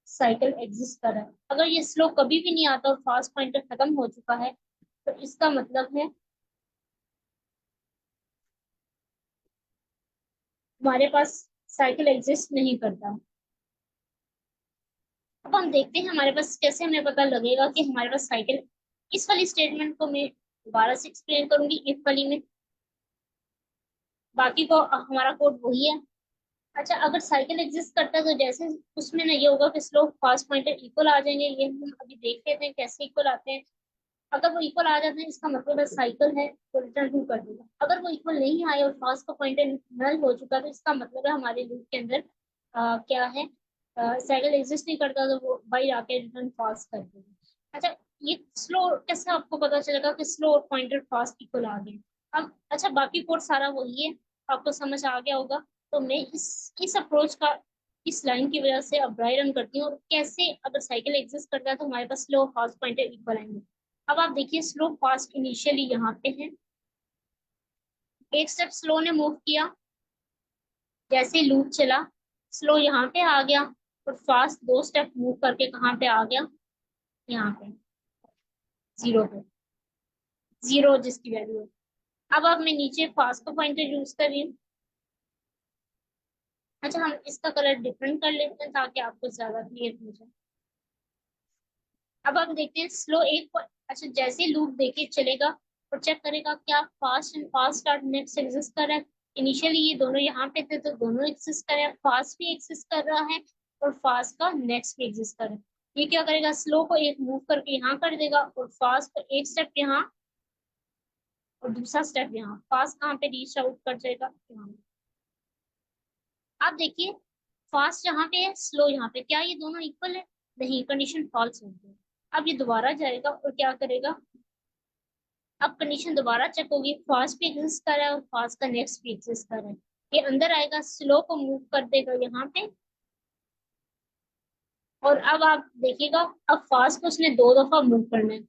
साइकिल एग्जिस्ट कर रहा है। अगर ये स्लो कभी भी नहीं आता और फास्ट पॉइंटर खत्म हो चुका है, तो इसका मतलब है हमारे पास साइकिल एग्जिस्ट नहीं करता। अब हम देखते हैं हमारे पास कैसे हमें पता लगेगा कि हमारे पास साइकिल। इस वाली स्टेटमेंट को मैं दोबारा से एक्सप्लेन करूंगी इफ वाली में, बाकी को हमारा कोड वही है। अच्छा, अगर साइकिल एग्जिस्ट करता है तो जैसे उसमें ना ये होगा कि स्लो फास्ट पॉइंटर इक्वल आ जाएंगे। ये हम अभी देख लेते हैं कैसे इक्वल आते हैं। अगर वो इक्वल आ जाते हैं इसका मतलब है साइकिल है, तो रिटर्न ट्रू कर देगा। अगर वो इक्वल नहीं आए और फास्ट का पॉइंटर नल हो चुका, तो इसका मतलब है हमारे लूप के अंदर क्या है, साइकिल एग्जिस्ट नहीं करता, तो वो बाई आके रिटर्न फास्ट कर देगा। अच्छा, ये स्लो कैसे आपको पता चलेगा कि स्लो और पॉइंटर फास्ट इक्वल आ गए? अब अच्छा, बाकी कोड सारा वही है, आपको समझ आ गया होगा। तो मैं इस अप्रोच का इस लाइन की वजह से अब ड्राई रन करती हूँ, और कैसे अगर साइकिल एग्जिस्ट करता है तो हमारे पास स्लो फास्ट पॉइंटर इक्वल आएंगे। अब आप देखिए, स्लो फास्ट इनिशियली यहाँ पे है, एक स्टेप स्लो ने मूव किया, जैसे लूप चला स्लो यहाँ पे आ गया, और फास्ट 2 स्टेप मूव करके कहाँ पे आ गया, यहाँ पे 0 पे, 0 जिसकी वैल्यू है। अब मैं नीचे फास्ट का पॉइंटर यूज कर रही हूँ। अच्छा, हम इसका कलर डिफरेंट कर लेते हैं ताकि आपको ज्यादा क्लियर हो जाए। अब आप देखते हैं स्लो अच्छा, जैसे लूप देके चलेगा और चेक करेगा क्या fast and fast start next exist कर रहा है। इनिशियली ये दोनों यहाँ पे थे तो दोनों एग्जिस्ट कर रहे हैं, फास्ट भी एग्जिस्ट कर रहा है और फास्ट का नेक्स्ट भी एग्जिस्ट कर रहा है। ये क्या करेगा, स्लो को एक मूव करके यहाँ कर देगा, और फास्ट को एक स्टेप यहाँ और दूसरा स्टेप यहाँ। फास्ट कहाँ पे रीच आउट कर जाएगा, यहाँ। आप देखिए, फास्ट यहाँ पे है, स्लो यहाँ पे, क्या ये दोनों इक्वल है? नहीं, कंडीशन फॉल्स होती है। अब ये दोबारा जाएगा और क्या करेगा, अब कंडीशन दोबारा चेक होगी, फास्ट भी एग्जिस्ट कर रहा है और फास्ट का नेक्स्ट भी एग्जिस्ट कर रहा है। ये अंदर आएगा, स्लो को मूव कर देगा यहाँ पे, और अब आप देखिएगा अब फास्ट को उसने 2 दफा मूव करना है।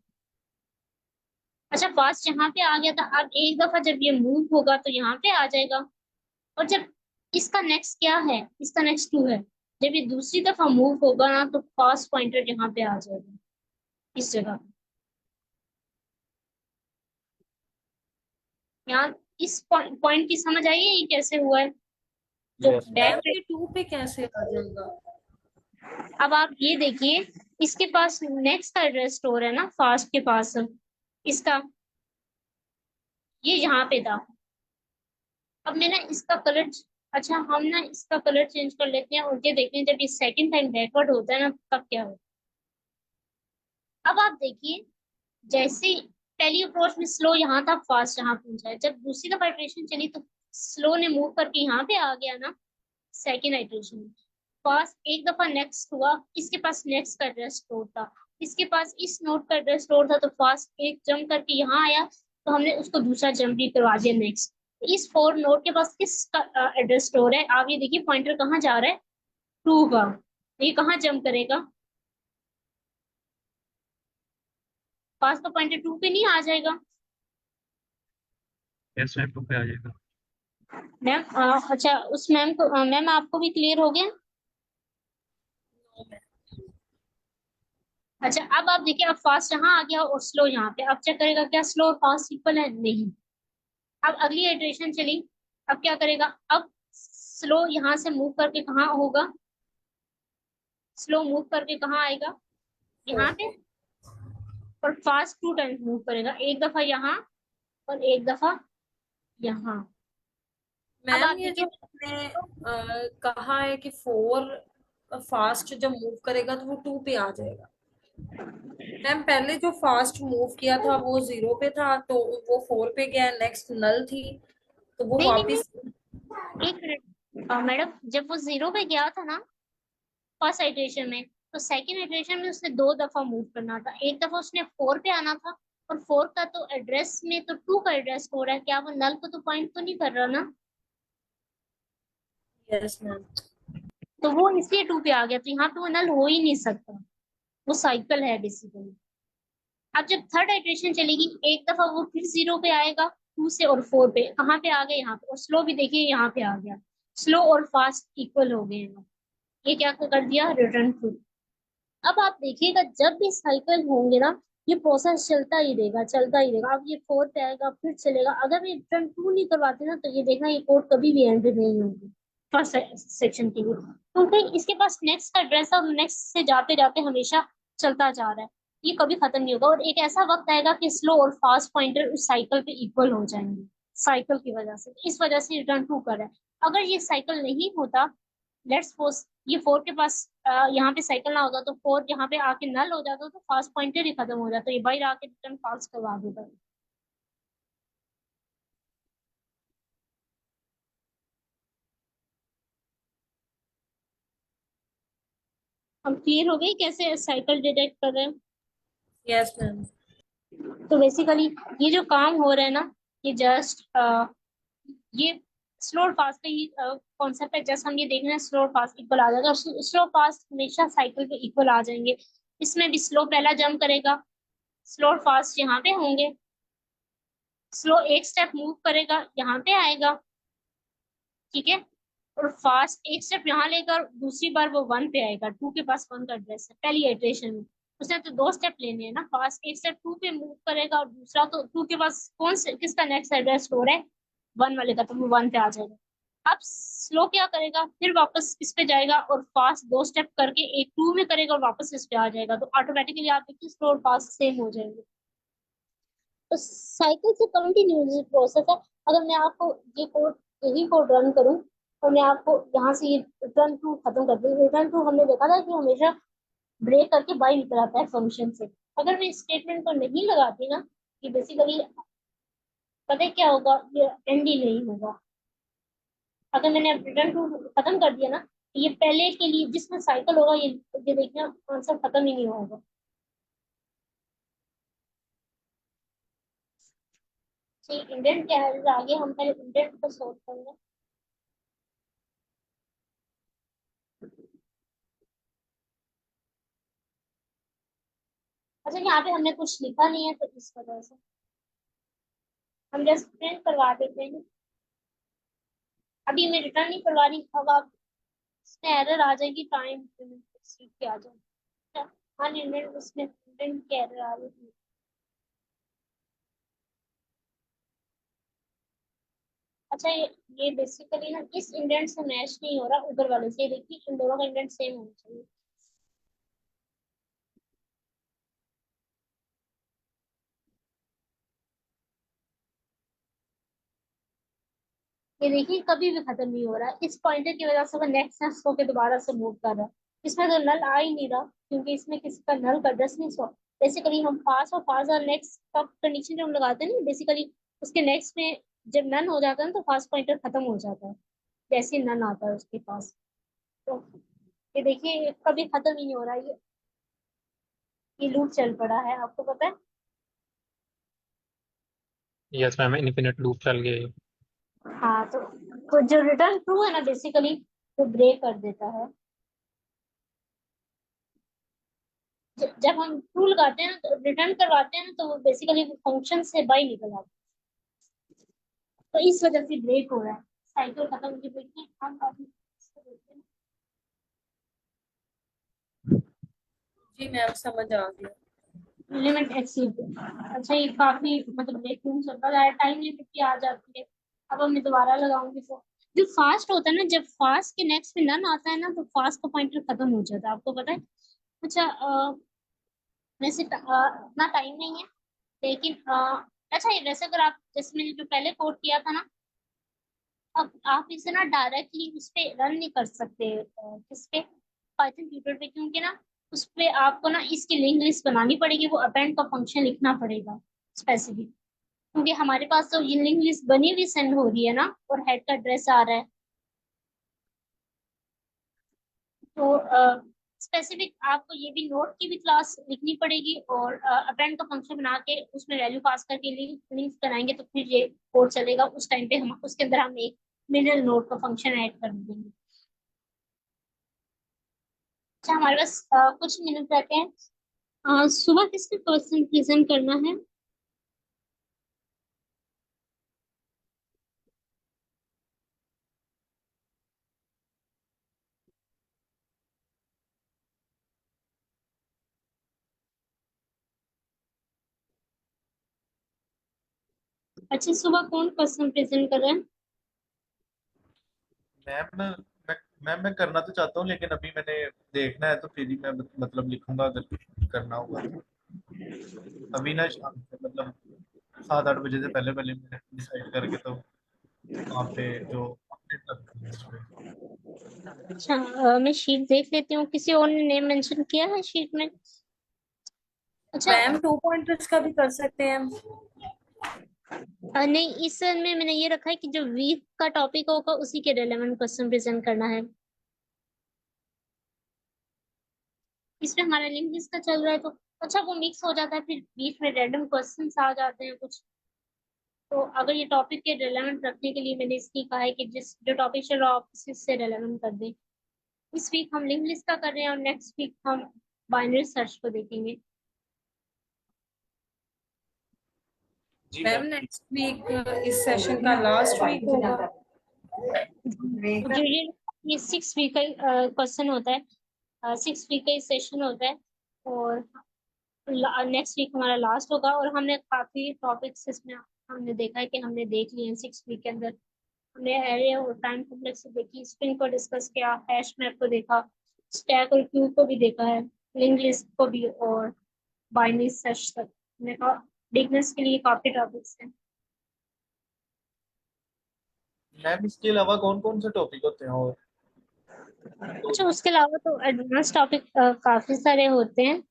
अच्छा, फास्ट यहाँ पे आ गया था, अब एक दफा जब ये मूव होगा तो यहाँ पे आ जाएगा, और जब इसका नेक्स्ट क्या है, इसका नेक्स्ट 2 है, जब ये दूसरी दफा मूव होगा ना तो फास्ट पॉइंटर यहाँ पे आ जाएगा इस जगह। यहाँ इस पॉइंट की समझ आई है ये कैसे हुआ है, जो Yes. Ma'am back. ये 2 पे कैसे आ जाएगा? अब आप ये देखिए, इसके पास नेक्स्ट का एड्रेस स्टोर है ना, फास्ट के पास इसका, ये यहाँ पे था। अब मैं ना इसका कलर, अच्छा हम ना इसका कलर चेंज कर लेते हैं और ये देखते हैं जब ये सेकंड टाइम बैकवर्ड होता है ना तब क्या होता है। अब आप देखिए, जैसे पहली अप्रोच में स्लो यहाँ था, फास्ट यहाँ पहुंचा है, जब दूसरी दफा इटरेशन चली तो स्लो ने मूव करके यहाँ पे आ गया ना सेकंड इटरेशन में। फास्ट एक दफा नेक्स्ट हुआ, इसके पास नेक्स्ट का एड्रेस स्टोर था, इसके पास इस नोट का एड्रेस स्टोर था, तो फास्ट एक जंप करके यहाँ आया तो हमने उसको दूसरा जंप भी करवा दिया नेक्स्ट। इस 4 नोट के पास किस का एड्रेस स्टोर है, आप ये देखिए पॉइंटर कहाँ जा रहा है, 2 का, ये कहाँ जंप करेगा, फास्ट का पॉइंटर 2 पे नहीं आ जाएगा। यस मैम, 2 पे आ जाएगा। मैम अच्छा उस मैम को, मैम आपको भी क्लियर हो गया? अच्छा, अब आप देखिए, अब फास्ट यहाँ आ गया और स्लो यहाँ पे, अब चेक करेगा क्या स्लो और फास्ट इक्वल है, नहीं। अब अगली इटरेशन चली, अब क्या करेगा, अब स्लो यहाँ से मूव करके कहाँ होगा, स्लो मूव करके कहाँ आएगा, यहाँ पे, और फास्ट 2 टाइम्स मूव करेगा, एक दफा यहाँ और एक दफा यहाँ। अब मैम आप ये जो देखिए, आपने कहा है कि 4 फास्ट जब मूव करेगा तो वो 2 पे आ जाएगा, मैम पहले जो फास्ट मूव किया था वो 0 पे था तो वो 4 पे गया, नेक्स्ट नल थी तो वो नहीं नहीं वापस। नहीं, एक मिनट मैडम, जब वो 0 पे गया था ना फर्स्ट आइटरेशन में, तो सेकंड आइटरेशन में उसने 2 दफा मूव करना था, एक दफा उसने 4 पे आना था, और 4 का तो एड्रेस में तो 2 का एड्रेस हो रहा है, क्या वो नल को तो पॉइंट तो नहीं कर रहा ना, यस मैम। तो वो इसलिए 2 पे आ गया, तो यहाँ पे वो नल हो ही नहीं सकता, वो साइकिल है बेसिकली। अब जब थर्ड आइटरेशन चलेगी, एक दफा वो फिर 0 पे आएगा, 2 से, और 4 पे कहाँ पे आ गया, यहाँ पे, और स्लो भी देखिए यहाँ पे आ गया, स्लो और फास्ट इक्वल हो गए हैं, ये क्या कर दिया, रिटर्न टू। अब आप देखिएगा जब भी साइकिल होंगे ना, ये प्रोसेस चलता ही रहेगा, चलता ही रहेगा। अब ये 4 पे आएगा फिर चलेगा, अगर ये रिटर्न 2 नहीं करवाते ना तो ये देखना ये कोड कभी भी एंड नहीं होगी फर्स्ट सेक्शन के लिए, क्योंकि इसके पास नेक्स्ट का एड्रेस है और नेक्स्ट से जाते जाते हमेशा चलता जा रहा है, ये कभी खत्म नहीं होगा, और एक ऐसा वक्त आएगा कि स्लो और फास्ट पॉइंटर उस साइकिल पे इक्वल हो जाएंगे साइकिल की वजह से, इस वजह से रिटर्न टू कर रहा है। अगर ये साइकिल नहीं होता, लेट्स सपोज ये 4 के पास यहाँ पे साइकिल ना होता तो 4 यहाँ पे आके नल हो जाता तो फास्ट पॉइंटर ही खत्म हो जाता, ये बाहर आके रिटर्न फॉल्स करवा देता। हम क्लियर हो गए कैसे साइकिल डिटेक्ट कर रहे हैं? Yes ma'am. तो बेसिकली ये जो काम हो रहा है ना, ये जस्ट ये स्लो और फास्ट का ही कॉन्सेप्ट है, जैसे हम ये देख रहे हैं स्लो और फास्ट इक्वल आ जाएगा, स्लो फास्ट हमेशा साइकिल पे इक्वल आ जाएंगे, इसमें भी स्लो पहला जंप करेगा, स्लो और फास्ट यहाँ पे होंगे, स्लो एक स्टेप मूव करेगा यहाँ पे आएगा, ठीक है, और फास्ट एक स्टेप यहाँ लेकर दूसरी बार वो 1 पे आएगा, 2 के पास 1 का एड्रेस है पहली इटरेशन में, उसने तो 2 स्टेप लेने हैं ना, फास्ट एक स्टेप 2 पे मूव करेगा और दूसरा तो 2 के पास कौन से किसका नेक्स्ट एड्रेस स्टोर है, 1 वाले का, तो वो 1 पे आ जाएगा। अब स्लो क्या करेगा, फिर वापस इस पे जाएगा और फास्ट 2 स्टेप करके एक 2 में करेगा और वापस इस पे आ जाएगा, तो ऑटोमेटिकली आप देखिए स्लो और फास्ट सेम हो जाएंगे, तो साइकिल से कंटिन्यूस प्रोसेस है। अगर मैं आपको ये कोड यही कोड रन करूं तो मैं आपको यहाँ से ये रिटर्न टू खत्म कर दूँ, रिटर्न टू हमने देखा था कि हमेशा ब्रेक करके बाई निकल आता है फंक्शन से, अगर मैं इस स्टेटमेंट को नहीं लगाती ना, कि बेसिकली पता है क्या होगा, ये एंड ही नहीं होगा। अगर मैंने रिटर्न टू खत्म कर दिया ना, तो ये पहले के लिए जिसमें साइकिल होगा, ये देखना आंसर खत्म ही नहीं होगा। ठीक, इंडेंट क्या है आगे, हम पहले इंडेंट को सोल्व करेंगे। अच्छा, यहाँ पे हमने कुछ लिखा नहीं है तो इस वजह से हम जस्ट प्रिंट करवा देते हैं। अभी मैं रिटर्न नहीं करवा रही, अब आप इसमें एरर आ जाएगी, टाइम सीट के आ जाएगी। हाँ, इंडेंट उसमें इंडेंट की एरर आ रही है। अच्छा, ये बेसिकली ना इस इंडेंट से मैच नहीं हो रहा, ऊपर वाले से। देखिए इन दोनों का इंडेंट सेम होना चाहिए। ये देखिए कभी भी खत्म नहीं हो रहा है, इस पॉइंटर की वजह से वो नेक्स्ट नेक्स्ट होकर दोबारा से मूव कर रहा है। इसमें तो नल आ ही नहीं रहा, क्योंकि इसमें किसी का नल का एड्रेस नहीं सो। बेसिकली हम पास और नेक्स्ट का कंडीशन जो हम लगाते हैं ना, बेसिकली उसके नेक्स्ट में जब नन हो जाता है ना, तो फास्ट पॉइंटर खत्म हो जाता है, जैसे नन आता है उसके पास। तो ये देखिए ये कभी खत्म ही नहीं हो रहा, ये लूप चल पड़ा है, आपको पता है। यस मैम, इनफिनिट लूप चल गए। हाँ, तो जो रिटर्न ट्रू है ना, बेसिकली वो ब्रेक कर देता है। जब हम ट्रू लगाते हैं ना, तो रिटर्न करवाते हैं ना, तो वो बेसिकली फंक्शन से बाई निकल आता है। तो इस वजह से ब्रेक हो रहा है, साइकिल खत्म हो गई। देखिए हम अभी इसको देखते हैं। जी मैम, समझ आ गया। Limit exceed. अच्छा, ये काफी मतलब ब्रेक नहीं चलता है, टाइम लिमिट भी आ जाती है। अब मैं दोबारा लगाऊंगी तो जो फास्ट होता है ना, जब फास्ट के नेक्स्ट में नन आता है ना, तो फास्ट का पॉइंटर खत्म हो जाता है, आपको पता है। अच्छा, वैसे इतना टाइम नहीं है, लेकिन अच्छा, ये वैसे अगर आप जैसे मैंने जो पहले कोड किया था ना, अब आप इसे ना डायरेक्टली उस पे रन नहीं कर सकते, किस पे, पाइथन ट्यूटर पे, क्योंकि ना उस पे आपको ना इसकी लिंक लिस्ट बनानी पड़ेगी, वो अपेंड का फंक्शन लिखना पड़ेगा स्पेसिफिक। क्योंकि हमारे पास तो ये लिंक लिस्ट बनी हुई सेंड हो रही है ना, और हेड का एड्रेस आ रहा है, तो स्पेसिफिक आपको ये भी नोट की भी क्लास लिखनी पड़ेगी, और अपेंड का फंक्शन बना के उसमें वैल्यू पास करके लिंक बनाएंगे, तो फिर ये कोड चलेगा। उस टाइम पे हम उसके अंदर हम एक मिडल नोट का फंक्शन ऐड कर देंगे। अच्छा, हमारे पास कुछ मिनट रहते हैं। सुबह किसका क्वेश्चन प्रेजेंट करना है? अच्छा, सुबह कौन क्वेश्चन प्रेजेंट कर रहा है? मैम मैं करना तो चाहता हूँ, लेकिन अभी मैंने देखना है तो फिर ही मैं मतलब लिखूंगा अगर करना होगा तो। अभी ना शाम से मतलब 7-8 बजे से पहले पहले मैंने डिसाइड करके तो वहाँ पे जो अपडेट करते हैं इस पे। अच्छा, मैं शीट देख लेती हूँ, किसी और ने नेम मेंशन किया है शीट में? अच्छा, मैम 2 पॉइंटर्स का भी कर सकते हैं हम। नहीं, इस में मैंने ये रखा है कि जो वीक का टॉपिक होगा उसी के रेलेवेंट क्वेश्चन प्रेजेंट करना है। इसमें हमारा लिंक लिस्ट का चल रहा है, तो अच्छा वो मिक्स हो जाता है, फिर बीच में रैंडम क्वेश्चंस आ जाते हैं कुछ। तो अगर ये टॉपिक के रेलेवेंट रखने के लिए मैंने इसलिए कहा है कि जिस जो टॉपिक चल रहा है आप उससे रेलेवेंट कर दें। इस वीक हम लिंक लिस्ट का कर रहे हैं, और नेक्स्ट वीक हम बाइनरी सर्च को देखेंगे। जी मैम मैम। नेक्स्ट वीक इस सेशन का लास्ट वीक होगा। जो ये 6 वीक का क्वेश्चन होता है, 6 वीक का सेशन होता है, और नेक्स्ट वीक हमारा लास्ट होगा। और हमने काफी टॉपिक्स इसमें हमने देखा है कि हमने देख लिए हैं 6 वीक के अंदर। हमने एरे और टाइम कॉम्प्लेक्स देखी, स्ट्रिंग को डिस्कस किया, हैश मैप को देखा, स्टैक और क्यू को भी देखा है, लिंक लिस्ट को भी, और बाइनरी सर्च तक। हमने कहा बिगनर्स के लिए काफी टॉपिक्स हैं। मैम इसके अलावा कौन कौन से टॉपिक होते हैं और? अच्छा, उसके अलावा तो एडवांस टॉपिक काफी सारे होते हैं।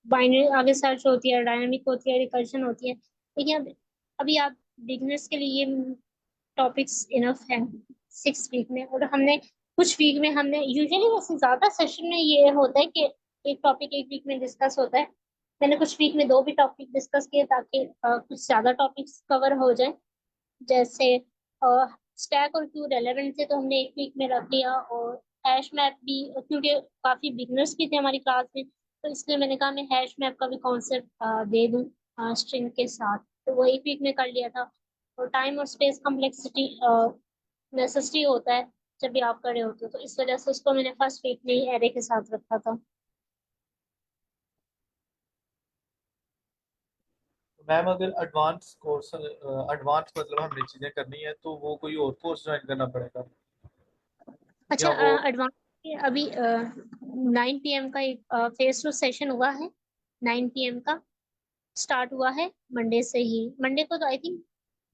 बाइनरी आगे सर्च होती है, डायनामिक होती है, रिकर्जन होती है, लेकिन अभी आप बिगनर्स के लिए टॉपिक्स इनफ है 6 वीक में। और हमने कुछ वीक में हमने यूजुअली, वैसे ज्यादा सेशन में ये होता है कि एक टॉपिक एक वीक में डिस्कस होता है, मैंने कुछ वीक में 2 भी टॉपिक डिस्कस किए ताकि कुछ ज़्यादा टॉपिक्स कवर हो जाए। जैसे स्टैक और क्यू रेलेवेंट थे तो हमने एक वीक में रख लिया, और हैश मैप भी, क्योंकि काफ़ी बिगनर्स भी थे हमारी क्लास में, तो इसलिए मैंने कहा मैं हैश मैप का भी कॉन्सेप्ट दे दूँ स्ट्रिंग के साथ, तो वो एक वीक में कर लिया था। और टाइम और स्पेस कम्प्लेक्सिटी नेसेसरी होता है जब भी आप कर रहे होते हो, तो इस वजह से उसको मैंने फर्स्ट वीक में ही एरे के साथ रखा था। मैम अगर एडवांस कोर्स एडवांस मतलब हमने चीजें करनी है तो वो कोई और कोर्स ज्वाइन करना पड़ेगा अच्छा, या वो? एडवांस अभी 9 PM का एक फेस टू सेशन हुआ है। 9 PM का स्टार्ट हुआ है मंडे से ही। मंडे को तो आई थिंक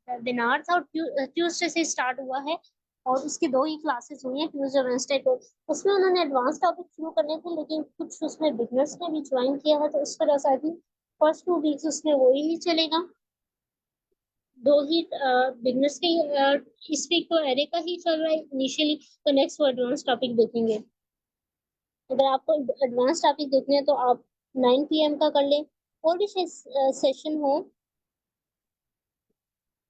वेबिनार था, और ट्यूसडे से स्टार्ट हुआ है, और उसकी 2 ही क्लासेस हुई हैं, ट्यूसडे वेडनेसडे को। उसमें उन्होंने एडवांस टॉपिक शुरू करने थे, लेकिन कुछ उसमें बिगनर्स ने भी ज्वाइन किया है, तो इस वजह से आई थिंक फर्स्ट 2 वीक्स उसमें वही ही चलेगा। 2 ही बिगनर्स के इस वीक तो एरे का ही चल रहा है इनिशियली, तो नेक्स्ट वो एडवांस टॉपिक देखेंगे। अगर आपको एडवांस टॉपिक देखने हैं तो आप 9 PM का कर लें। और भी सेशन हो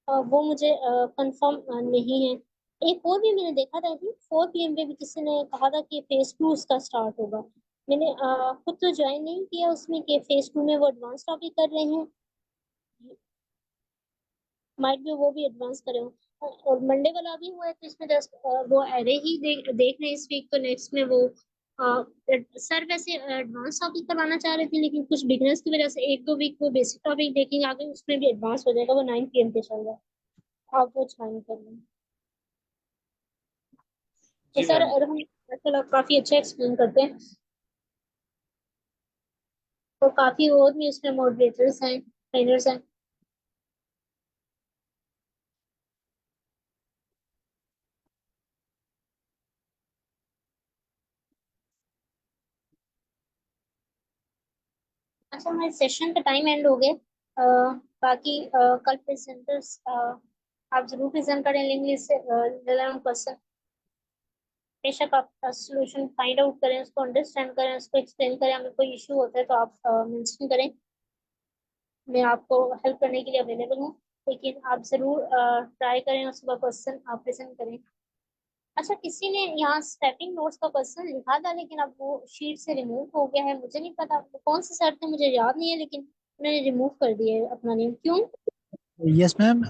वो मुझे कंफर्म नहीं है। एक और भी मैंने देखा था कि 4 PM पे भी किसी ने कहा था कि फेज 2 उसका स्टार्ट होगा। मैंने खुद तो ज्वाइन नहीं किया उसमें कि फेज 2 में वो एडवांस टॉपिक कर रहे हैं, माइट भी वो भी एडवांस करे हो। और मंडे वाला भी हुआ है, तो इसमें जस्ट वो एरे ही देख रहे हैं इस वीक, तो नेक्स्ट में वो सर वैसे एडवांस टॉपिक करवाना चाह रहे थे, लेकिन कुछ बिगनर्स की वजह से 1-2 वीक वो बेसिक टॉपिक देखेंगे, आगे उसमें भी एडवांस हो जाएगा। वो 9 PM पे चल रहा है, आप वो ज्वाइन कर लें। तो जी सर मैम। और हम चलो काफी अच्छा एक्सप्लेन करते हैं, और काफी और भी उसमें मॉडरेटर्स हैं, ट्रेनर्स हैं। अच्छा, हमारे सेशन का टाइम एंड हो गया। बाकी कल प्रेजेंटर्स आप जरूर प्रेजेंट करें, लेंगे इससे रिलेवेंट क्वेश्चन। बेशक आप सोल्यूशन फाइंड आउट करें, उसको अंडरस्टैंड करें, उसको एक्सप्लेन करें। अगर कोई इशू होता है तो आप मेंशन करें, मैं आपको हेल्प करने के लिए अवेलेबल हूँ। लेकिन आप जरूर ट्राई करें, उसका क्वेश्चन आप प्रेजेंट करें। अच्छा, किसी ने यहाँ स्टेपिंग नोट्स का क्वेश्चन लिखा था, लेकिन अब वो शीट से रिमूव हो गया है। मुझे नहीं पता वो कौन से सर थे, मुझे याद नहीं है, लेकिन उन्होंने रिमूव कर दिया है अपना नेम। क्यों? Yes ma'am,